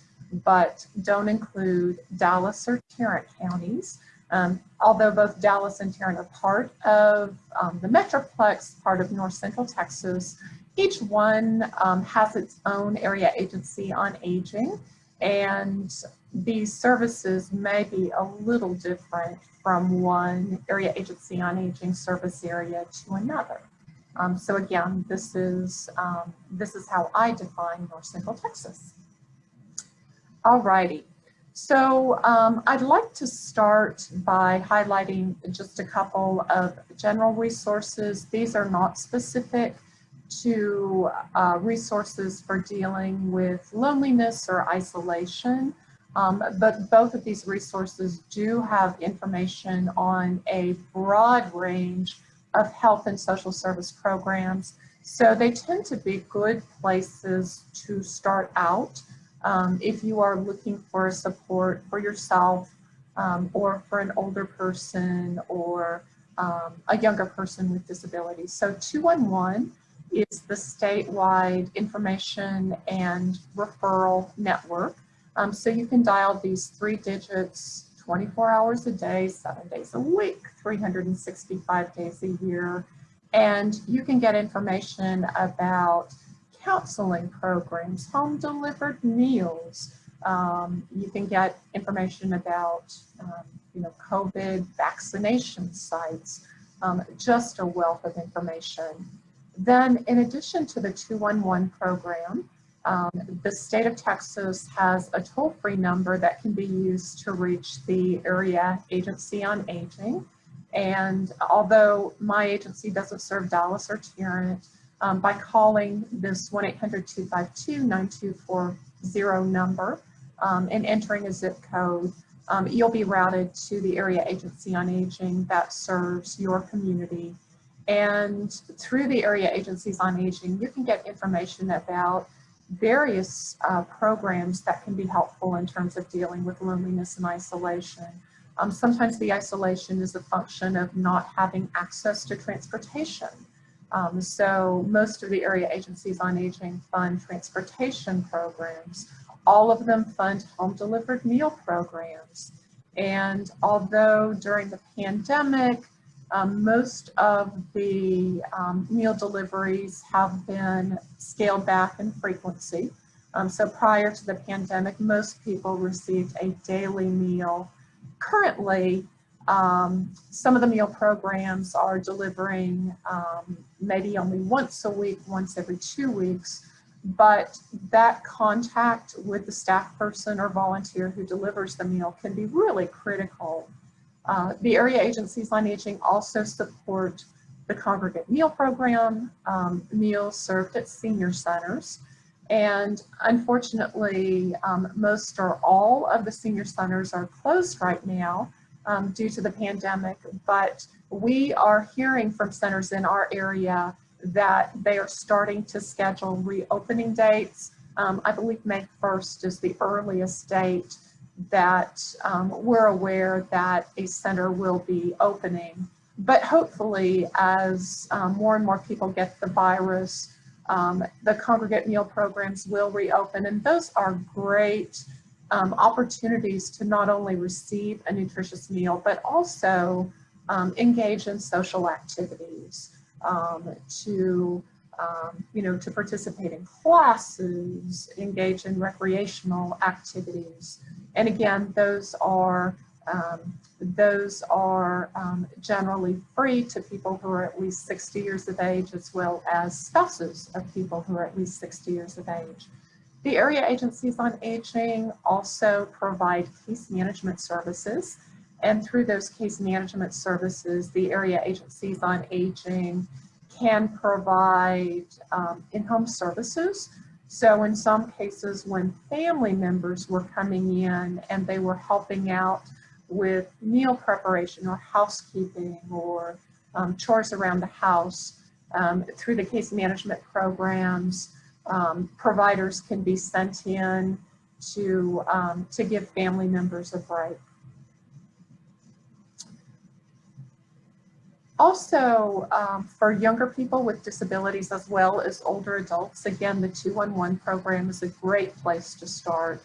but don't include Dallas or Tarrant counties. Although both Dallas and Tarrant are part of the Metroplex, part of North Central Texas, each one has its own area agency on aging. And these services may be a little different from one area agency on aging service area to another. So again, this is how I define North Central Texas. Alrighty, so I'd like to start by highlighting just a couple of general resources. These are not specific to resources for dealing with loneliness or isolation, but both of these resources do have information on a broad range of health and social service programs. So they tend to be good places to start out if you are looking for support for yourself or for an older person or a younger person with disabilities. So 211 is the statewide information and referral network. So you can dial these 3 digits 24 hours a day, 7 days a week, 365 days a year. And you can get information about counseling programs, home delivered meals. You can get information about COVID vaccination sites, just a wealth of information. Then in addition to the 211 program, the state of Texas has a toll-free number that can be used to reach the Area Agency on Aging. And although my agency doesn't serve Dallas or Tarrant, by calling this 1-800-252-9240 number and entering a zip code, you'll be routed to the Area Agency on Aging that serves your community. And through the Area Agencies on Aging, you can get information about various programs that can be helpful in terms of dealing with loneliness and isolation. Sometimes the isolation is a function of not having access to transportation. So most of the Area Agencies on Aging fund transportation programs. All of them fund home delivered meal programs. And although during the pandemic, most of the meal deliveries have been scaled back in frequency. So prior to the pandemic, most people received a daily meal. Currently, some of the meal programs are delivering maybe only once a week, once every 2 weeks, but that contact with the staff person or volunteer who delivers the meal can be really critical. The Area Agencies on Aging also support the congregate meal program, meals served at senior centers. And unfortunately, most or all of the senior centers are closed right now due to the pandemic, but we are hearing from centers in our area that they are starting to schedule reopening dates. I believe May 1st is the earliest date that we're aware that a center will be opening. But hopefully, as more and more people get the virus, the congregate meal programs will reopen, and those are great opportunities to not only receive a nutritious meal, but also engage in social activities, to participate in classes, engage in recreational activities. And again, those are generally free to people who are at least 60 years of age, as well as spouses of people who are at least 60 years of age. The Area Agencies on Aging also provide case management services. And through those case management services, the Area Agencies on Aging can provide in-home services. So in some cases, when family members were coming in and they were helping out with meal preparation or housekeeping or chores around the house, through the case management programs, providers can be sent in to give family members a break. Also, for younger people with disabilities as well as older adults, again, the 211 program is a great place to start.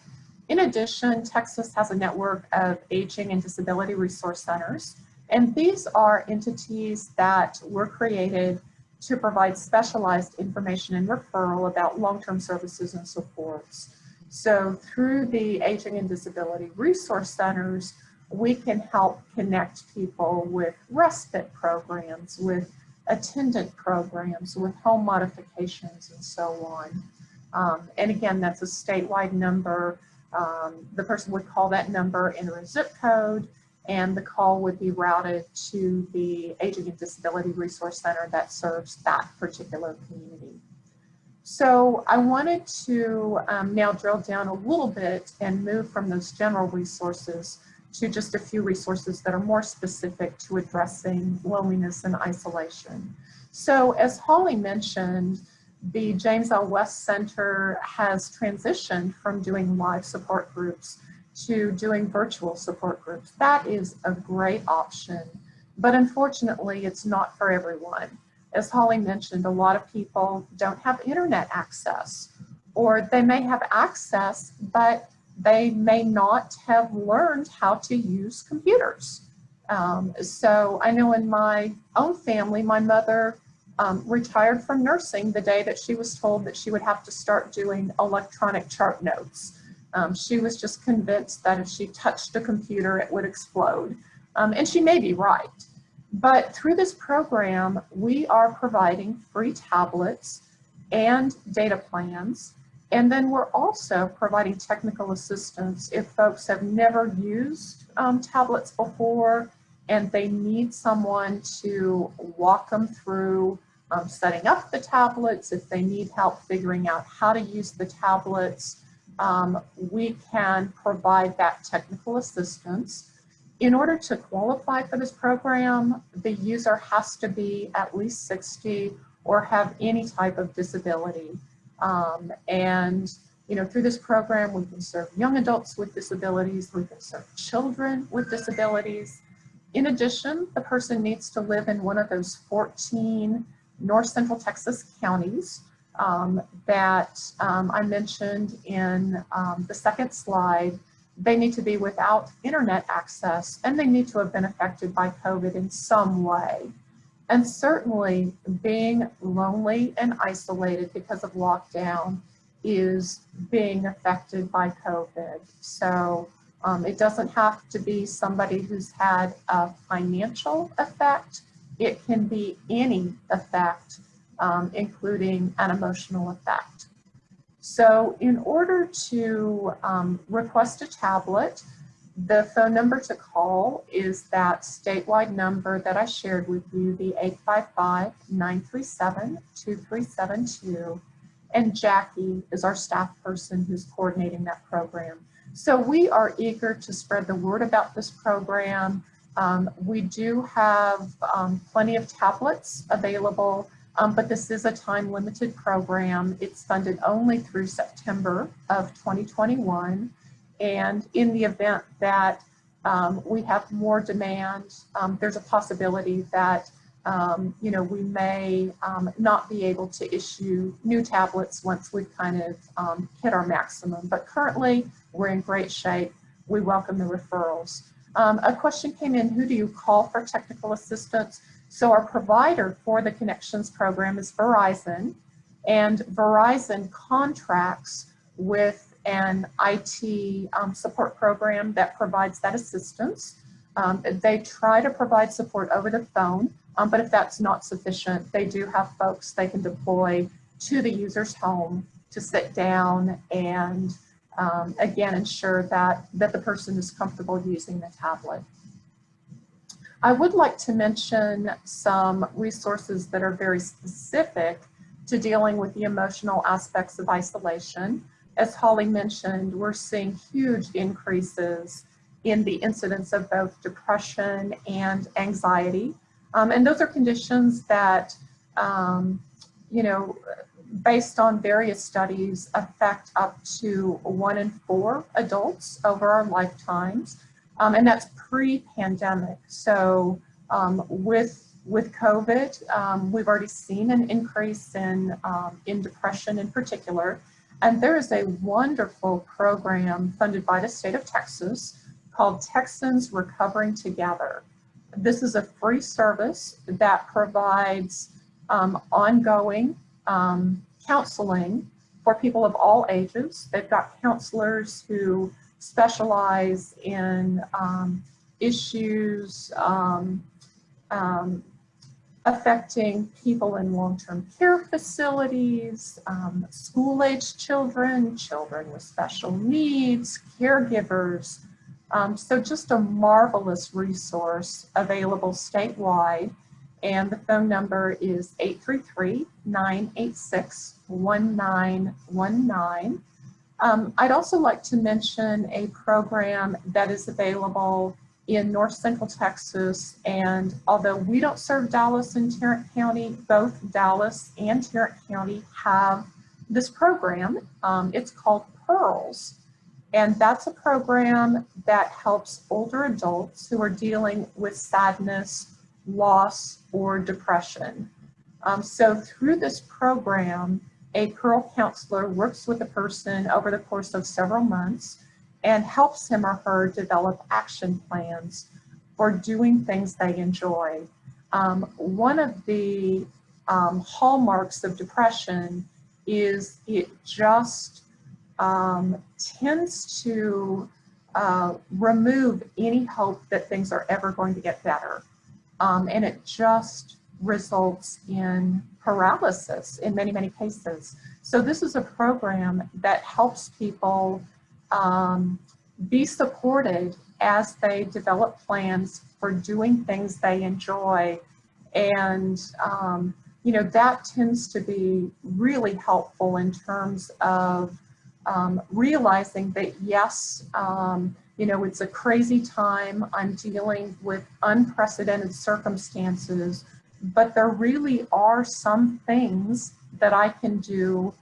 In addition, Texas has a network of aging and disability resource centers, and these are entities that were created to provide specialized information and referral about long-term services and supports. So through the Aging and Disability Resource Centers, we can help connect people with respite programs, with attendant programs, with home modifications, and so on. And again, that's a statewide number. The person would call that number, enter a zip code, and the call would be routed to the Aging and Disability Resource Center that serves that particular community. So I wanted to now drill down a little bit and move from those general resources to just a few resources that are more specific to addressing loneliness and isolation. So as Holly mentioned, the James L. West Center has transitioned from doing live support groups to doing virtual support groups. That is a great option, but unfortunately it's not for everyone. As Holly mentioned, a lot of people don't have internet access, or they may have access, but they may not have learned how to use computers. So I know in my own family, my mother retired from nursing the day that she was told that she would have to start doing electronic chart notes. She was just convinced that if she touched a computer, it would explode. And she may be right. But through this program, we are providing free tablets and data plans. And then we're also providing technical assistance if folks have never used tablets before and they need someone to walk them through setting up the tablets. If they need help figuring out how to use the tablets, we can provide that technical assistance. In order to qualify for this program, the user has to be at least 60 or have any type of disability. And through this program, we can serve young adults with disabilities, we can serve children with disabilities. In addition, the person needs to live in one of those 14 North Central Texas counties that I mentioned in the second slide. They need to be without internet access, and they need to have been affected by COVID in some way. And certainly being lonely and isolated because of lockdown is being affected by COVID. So it doesn't have to be somebody who's had a financial effect. It can be any effect, including an emotional effect. So in order to request a tablet, the phone number to call is that statewide number that I shared with you, the 855-937-2372. And Jackie is our staff person who's coordinating that program. So we are eager to spread the word about this program. We do have plenty of tablets available, but this is a time-limited program. It's funded only through September of 2021. And in the event that we have more demand, there's a possibility that we may not be able to issue new tablets once we've kind of hit our maximum. But currently, we're in great shape. We welcome the referrals. A question came in, who do you call for technical assistance? So our provider for the Connections program is Verizon, and Verizon contracts with an IT support program that provides that assistance. They try to provide support over the phone, but if that's not sufficient, they do have folks they can deploy to the user's home to sit down and again ensure that the person is comfortable using the tablet. I would like to mention some resources that are very specific to dealing with the emotional aspects of isolation. As Holly mentioned, we're seeing huge increases in the incidence of both depression and anxiety. And those are conditions that, based on various studies, affect up to 1 in 4 adults over our lifetimes. And that's pre-pandemic. So with COVID, we've already seen an increase in depression in particular. And there is a wonderful program funded by the state of Texas called Texans Recovering Together. This is a free service that provides ongoing counseling for people of all ages. They've got counselors who specialize in issues affecting people in long-term care facilities, school-age children, children with special needs, caregivers. So just a marvelous resource available statewide. And the phone number is 833-986-1919. I'd also like to mention a program that is available in North Central Texas, and although we don't serve Dallas and Tarrant County, both Dallas and Tarrant County have this program. It's called Pearls, and that's a program that helps older adults who are dealing with sadness, loss, or depression. So through this program, a Pearl counselor works with a person over the course of several months and helps him or her develop action plans for doing things they enjoy. One of the hallmarks of depression is it just tends to remove any hope that things are ever going to get better. And it just results in paralysis in many, many cases. So this is a program that helps people be supported as they develop plans for doing things they enjoy. And, you know, that tends to be really helpful in terms of realizing that, yes, you know, it's a crazy time. I'm dealing with unprecedented circumstances, but there really are some things that I can do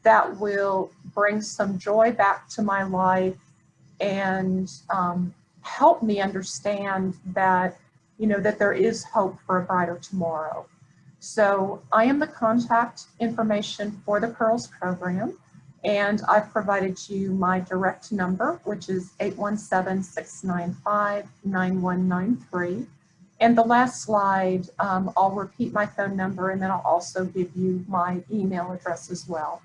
that will bring some joy back to my life and help me understand that, you know, that there is hope for a brighter tomorrow. So I am the contact information for the Pearls program, and I've provided you my direct number, which is 817-695-9193. And the last slide, I'll repeat my phone number, and then I'll also give you my email address as well.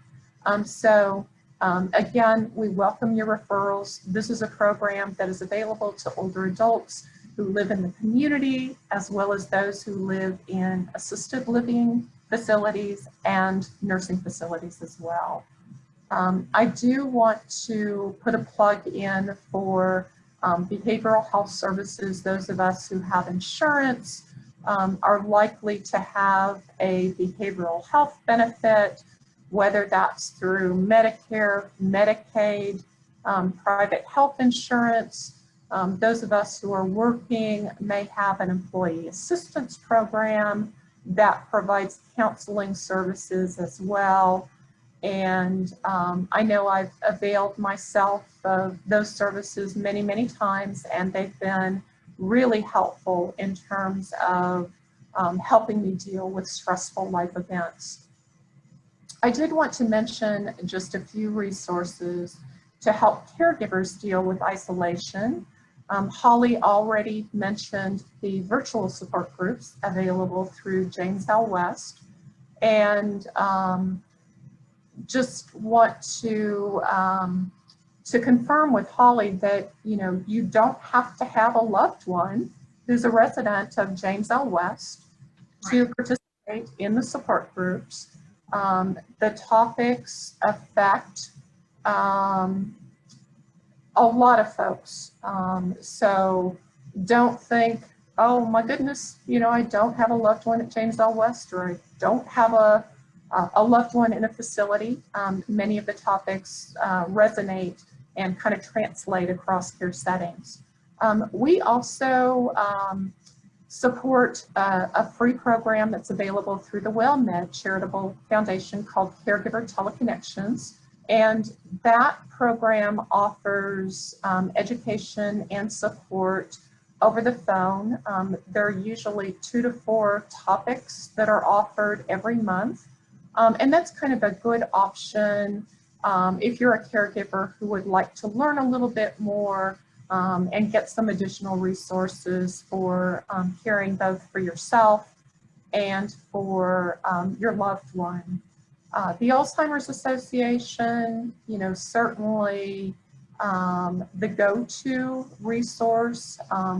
Again, we welcome your referrals. This is a program that is available to older adults who live in the community, as well as those who live in assisted living facilities and nursing facilities as well. I do want to put a plug in for behavioral health services. Those of us who have insurance are likely to have a behavioral health benefit, whether that's through Medicare, Medicaid, private health insurance. Those of us who are working may have an employee assistance program that provides counseling services as well. And I know I've availed myself of those services many, many times, and they've been really helpful in terms of helping me deal with stressful life events. I did want to mention just a few resources to help caregivers deal with isolation. Holly already mentioned the virtual support groups available through James L. West, and just want to confirm with Holly that, you know, you don't have to have a loved one who's a resident of James L. West to participate in the support groups. The topics affect a lot of folks. So don't think, oh my goodness, you know, I don't have a loved one at James L. West, or I don't have a loved one in a facility. Many of the topics resonate and kind of translate across care settings. We also support a free program that's available through the WellMed charitable foundation called Caregiver Teleconnections. And that program offers education and support over the phone. There are usually 2 to 4 topics that are offered every month. And that's kind of a good option if you're a caregiver who would like to learn a little bit more and get some additional resources for caring both for yourself and for your loved one. The Alzheimer's Association, you know, certainly the go-to resource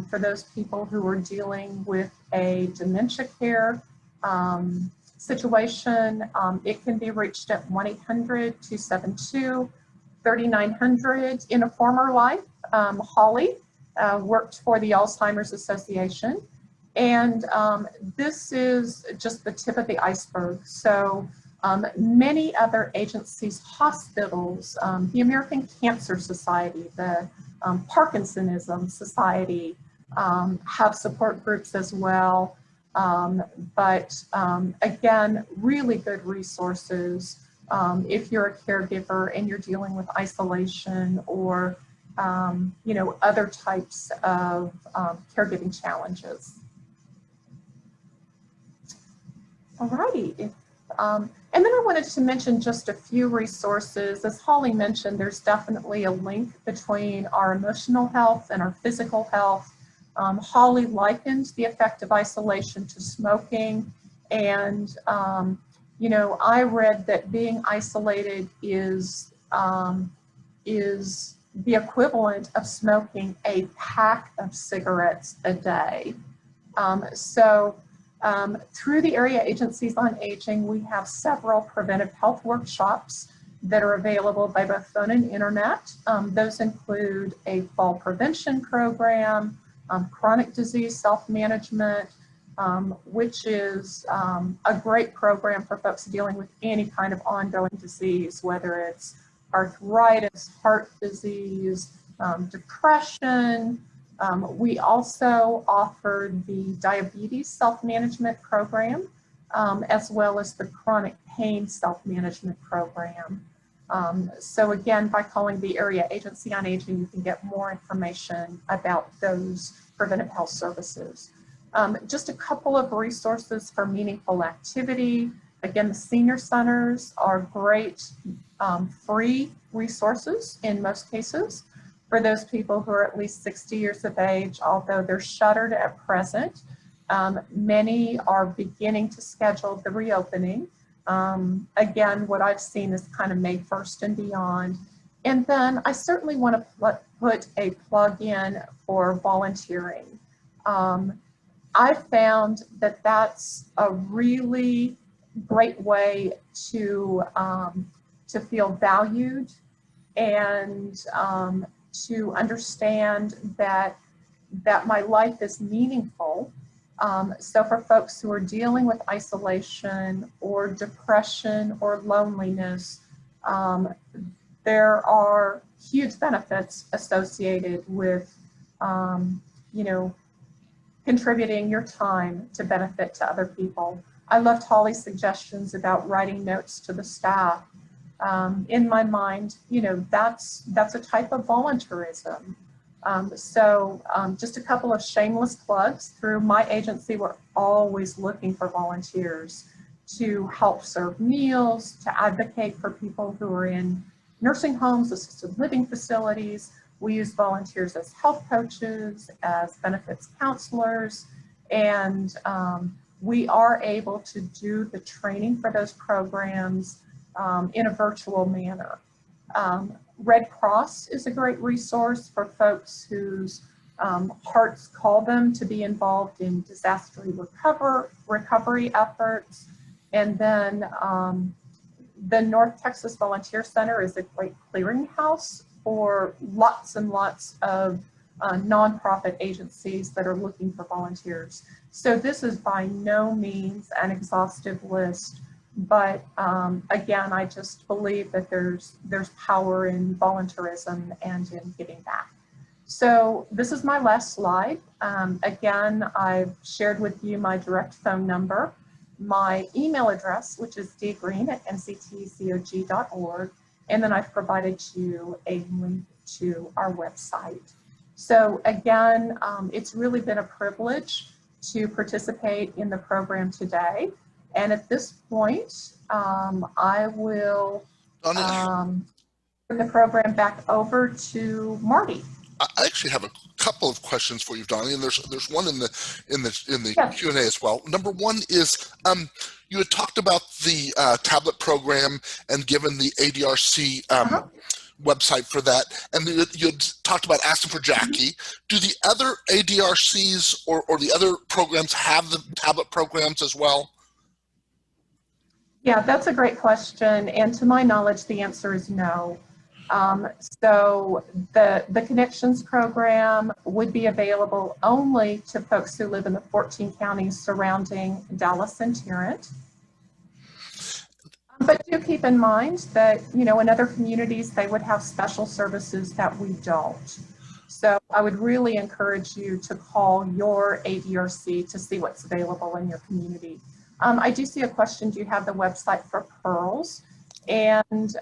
for those people who are dealing with a dementia care situation. It can be reached at 1-800-272-3900. In a former life, Holly worked for the Alzheimer's Association, and this is just the tip of the iceberg. So many other agencies, hospitals, the American Cancer Society, the Parkinsonism Society have support groups as well. But again, really good resources if you're a caregiver and you're dealing with isolation or you know, other types of caregiving challenges. Alrighty. And then I wanted to mention just a few resources. As Holly mentioned, there's definitely a link between our emotional health and our physical health. Holly likened the effect of isolation to smoking. And, you know, I read that being isolated is the equivalent of smoking a pack of cigarettes a day. Through the Area Agencies on Aging, we have several preventive health workshops that are available by both phone and internet. Those include a fall prevention program, chronic disease self-management, which is a great program for folks dealing with any kind of ongoing disease, whether it's arthritis, heart disease, depression. We also offered the diabetes self-management program, as well as the chronic pain self-management program. So again, by calling the Area Agency on Aging, you can get more information about those preventive health services. Just a couple of resources for meaningful activity. Again, the senior centers are great free resources in most cases for those people who are at least 60 years of age, although they're shuttered at present. Many are beginning to schedule the reopening. Again, what I've seen is kind of May 1st and beyond. And then I certainly want to put a plug in for volunteering. I found that that's a really great way to feel valued and to understand that my life is meaningful. So for folks who are dealing with isolation or depression or loneliness, there are huge benefits associated with, you know, contributing your time to benefit to other people. I loved Holly's suggestions about writing notes to the staff. In my mind, you know, that's a type of volunteerism. Just a couple of shameless plugs. Through my agency, we're always looking for volunteers to help serve meals, to advocate for people who are in nursing homes, assisted living facilities. We use volunteers as health coaches, as benefits counselors, and we are able to do the training for those programs in a virtual manner. Red Cross is a great resource for folks whose hearts call them to be involved in disaster recovery efforts. And then the North Texas Volunteer Center is a great clearinghouse for lots and lots of nonprofit agencies that are looking for volunteers. So this is by no means an exhaustive list, but again, I just believe that there's power in volunteerism and in giving back. So this is my last slide. Again, I've shared with you my direct phone number, my email address, which is dgreen@nctcog.org, and then I've provided you a link to our website. So again, it's really been a privilege to participate in the program today. And at this point, I will turn the program back over to Marty. I actually have a couple of questions for you, Donnie, and there's one in the Yeah. Q&A as well. Number one is you had talked about the tablet program and given the ADRC website for that, and you had talked about asking for Jackie. Do the other ADRCs or the other programs have the tablet programs as well? Yeah, that's a great question. And to my knowledge, the answer is no. So the Connections program would be available only to folks who live in the 14 counties surrounding Dallas and Tarrant. But do keep in mind that, in other communities, they would have special services that we don't. So I would really encourage you to call your ADRC to see what's available in your community. I do see a question, do you have the website for Pearls? And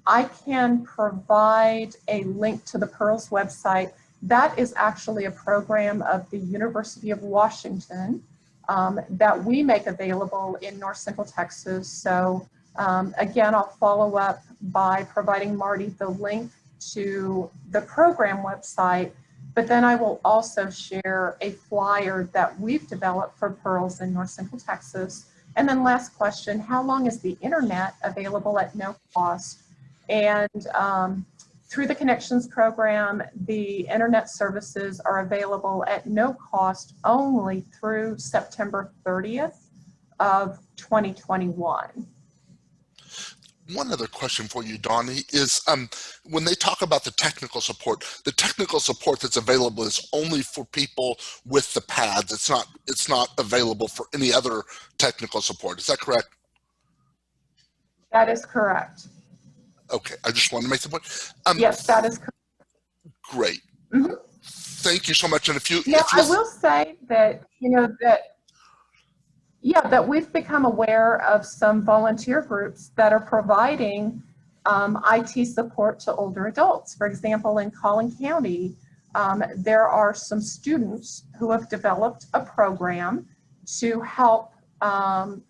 I can provide a link to the Pearls website. That is actually a program of the University of Washington that we make available in North Central Texas. So again, I'll follow up by providing Marty the link to the program website, but then I will also share a flyer that we've developed for Pearls in North Central Texas. And then last question, how long is the internet available at no cost? And through the Connections program, the internet services are available at no cost only through September 30th of 2021. One other question for you, Donnie, is when they talk about the technical support that's available is only for people with the pads. It's not available for any other technical support. Is that correct? That is correct. Okay, I just want to make the point. Yes, that is correct. Great. Mm-hmm. Thank you so much. And if you, I will say that, that we've become aware of some volunteer groups that are providing IT support to older adults. For example, in Collin County, there are some students who have developed a program to help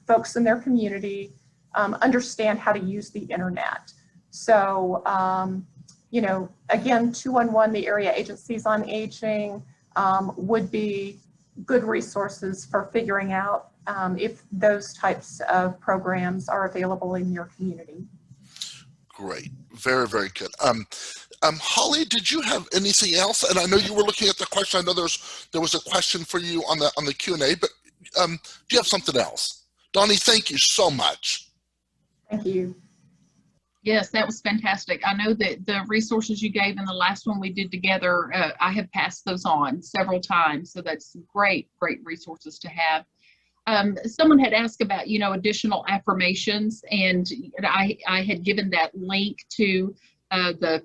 folks in their community understand how to use the internet. So, again, 211, the area agencies on aging, would be good resources for figuring out if those types of programs are available in your community. Great. Very, very good. Holly, did you have anything else? And I know you were looking at the question. I know there was a question for you on the Q&A, but do you have something else? Donnie, thank you so much. Thank you. Yes, that was fantastic. I know that the resources you gave in the last one we did together, I have passed those on several times. So that's great, great resources to have. Someone had asked about, additional affirmations, and I had given that link to the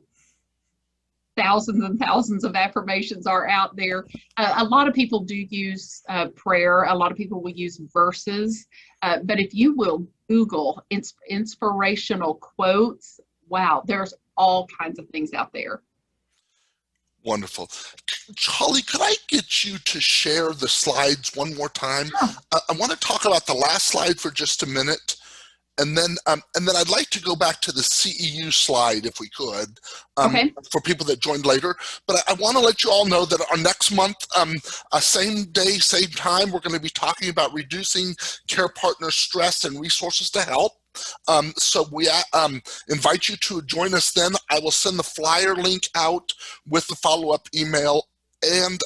thousands and thousands of affirmations are out there. A lot of people do use prayer. A lot of people will use verses, but if you will Google inspirational quotes, wow, there's all kinds of things out there. Wonderful. Holly, could I get you to share the slides one more time? Sure. I want to talk about the last slide for just a minute. And then I'd like to go back to the CEU slide if we could, Okay. for people that joined later. But I want to let you all know that our next month, same day, same time, we're going to be talking about reducing care partner stress and resources to help. So we invite you to join us then. I will send the flyer link out with the follow-up email, and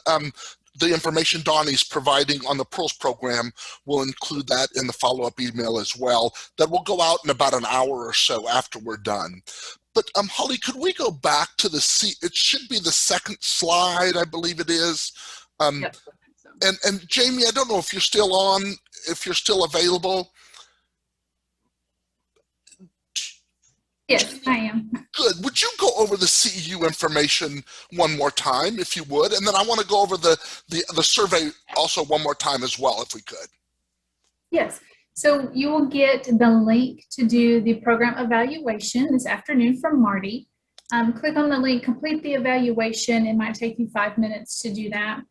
the information Donnie's providing on the Pearls program will include that in the follow-up email as well. That will go out in about an hour or so after we're done. But Holly, could we go back to it should be the second slide, I believe it is. Yes, I think so. And Jamie, I don't know if you're still on, if you're still available. Yes, I am. Good. Would you go over the CEU information one more time, if you would? And then I want to go over the survey also one more time as well, if we could. Yes. So you will get the link to do the program evaluation this afternoon from Marty. Click on the link, complete the evaluation. It might take you 5 minutes to do that.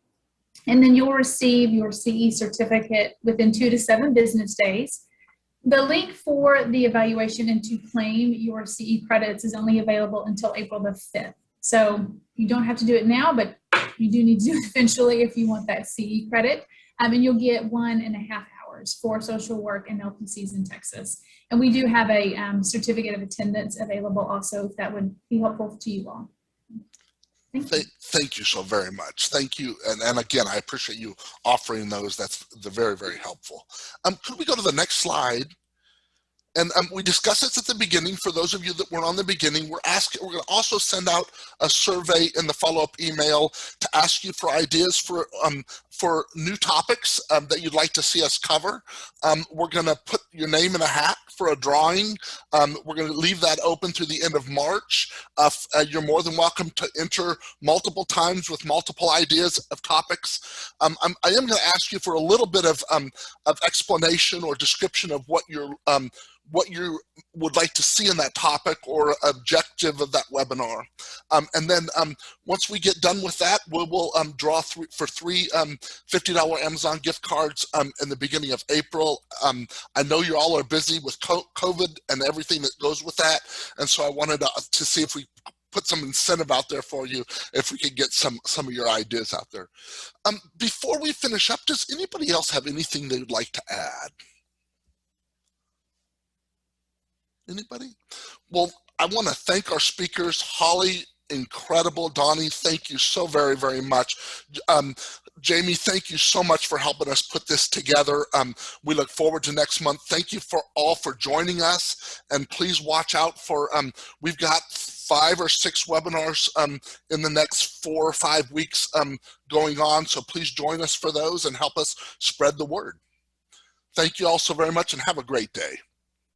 And then you'll receive your CE certificate within 2 to 7 business days. The link for the evaluation and to claim your CE credits is only available until April the 5th. So you don't have to do it now, but you do need to do it eventually if you want that CE credit. And you'll get 1.5 hours for social work and LPCs in Texas. And we do have a certificate of attendance available also, if that would be helpful to you all. Thank you so very much. Thank you. And again, I appreciate you offering those. That's very, very helpful. Could we go to the next slide? And we discussed this at the beginning. For those of you that weren't on the beginning, we're going to also send out a survey in the follow-up email to ask you for ideas for new topics that you'd like to see us cover. We're going to put your name in a hat for a drawing. We're going to leave that open through the end of March. You're more than welcome to enter multiple times with multiple ideas of topics. I am going to ask you for a little bit of explanation or description of what you would like to see in that topic or objective of that webinar. And then once we get done with that, we will draw for three $50 Amazon gift cards in the beginning of April. I know you all are busy with COVID and everything that goes with that. And so I wanted to see if we put some incentive out there for you, if we could get some of your ideas out there. Before we finish up, does anybody else have anything they would like to add? Anybody? Well, I want to thank our speakers. Holly, incredible. Donnie, thank you so very, very much. Jamie, thank you so much for helping us put this together. We look forward to next month. Thank you all for joining us. And please watch out for, we've got 5 or 6 webinars in the next 4 or 5 weeks going on. So please join us for those and help us spread the word. Thank you all so very much and have a great day.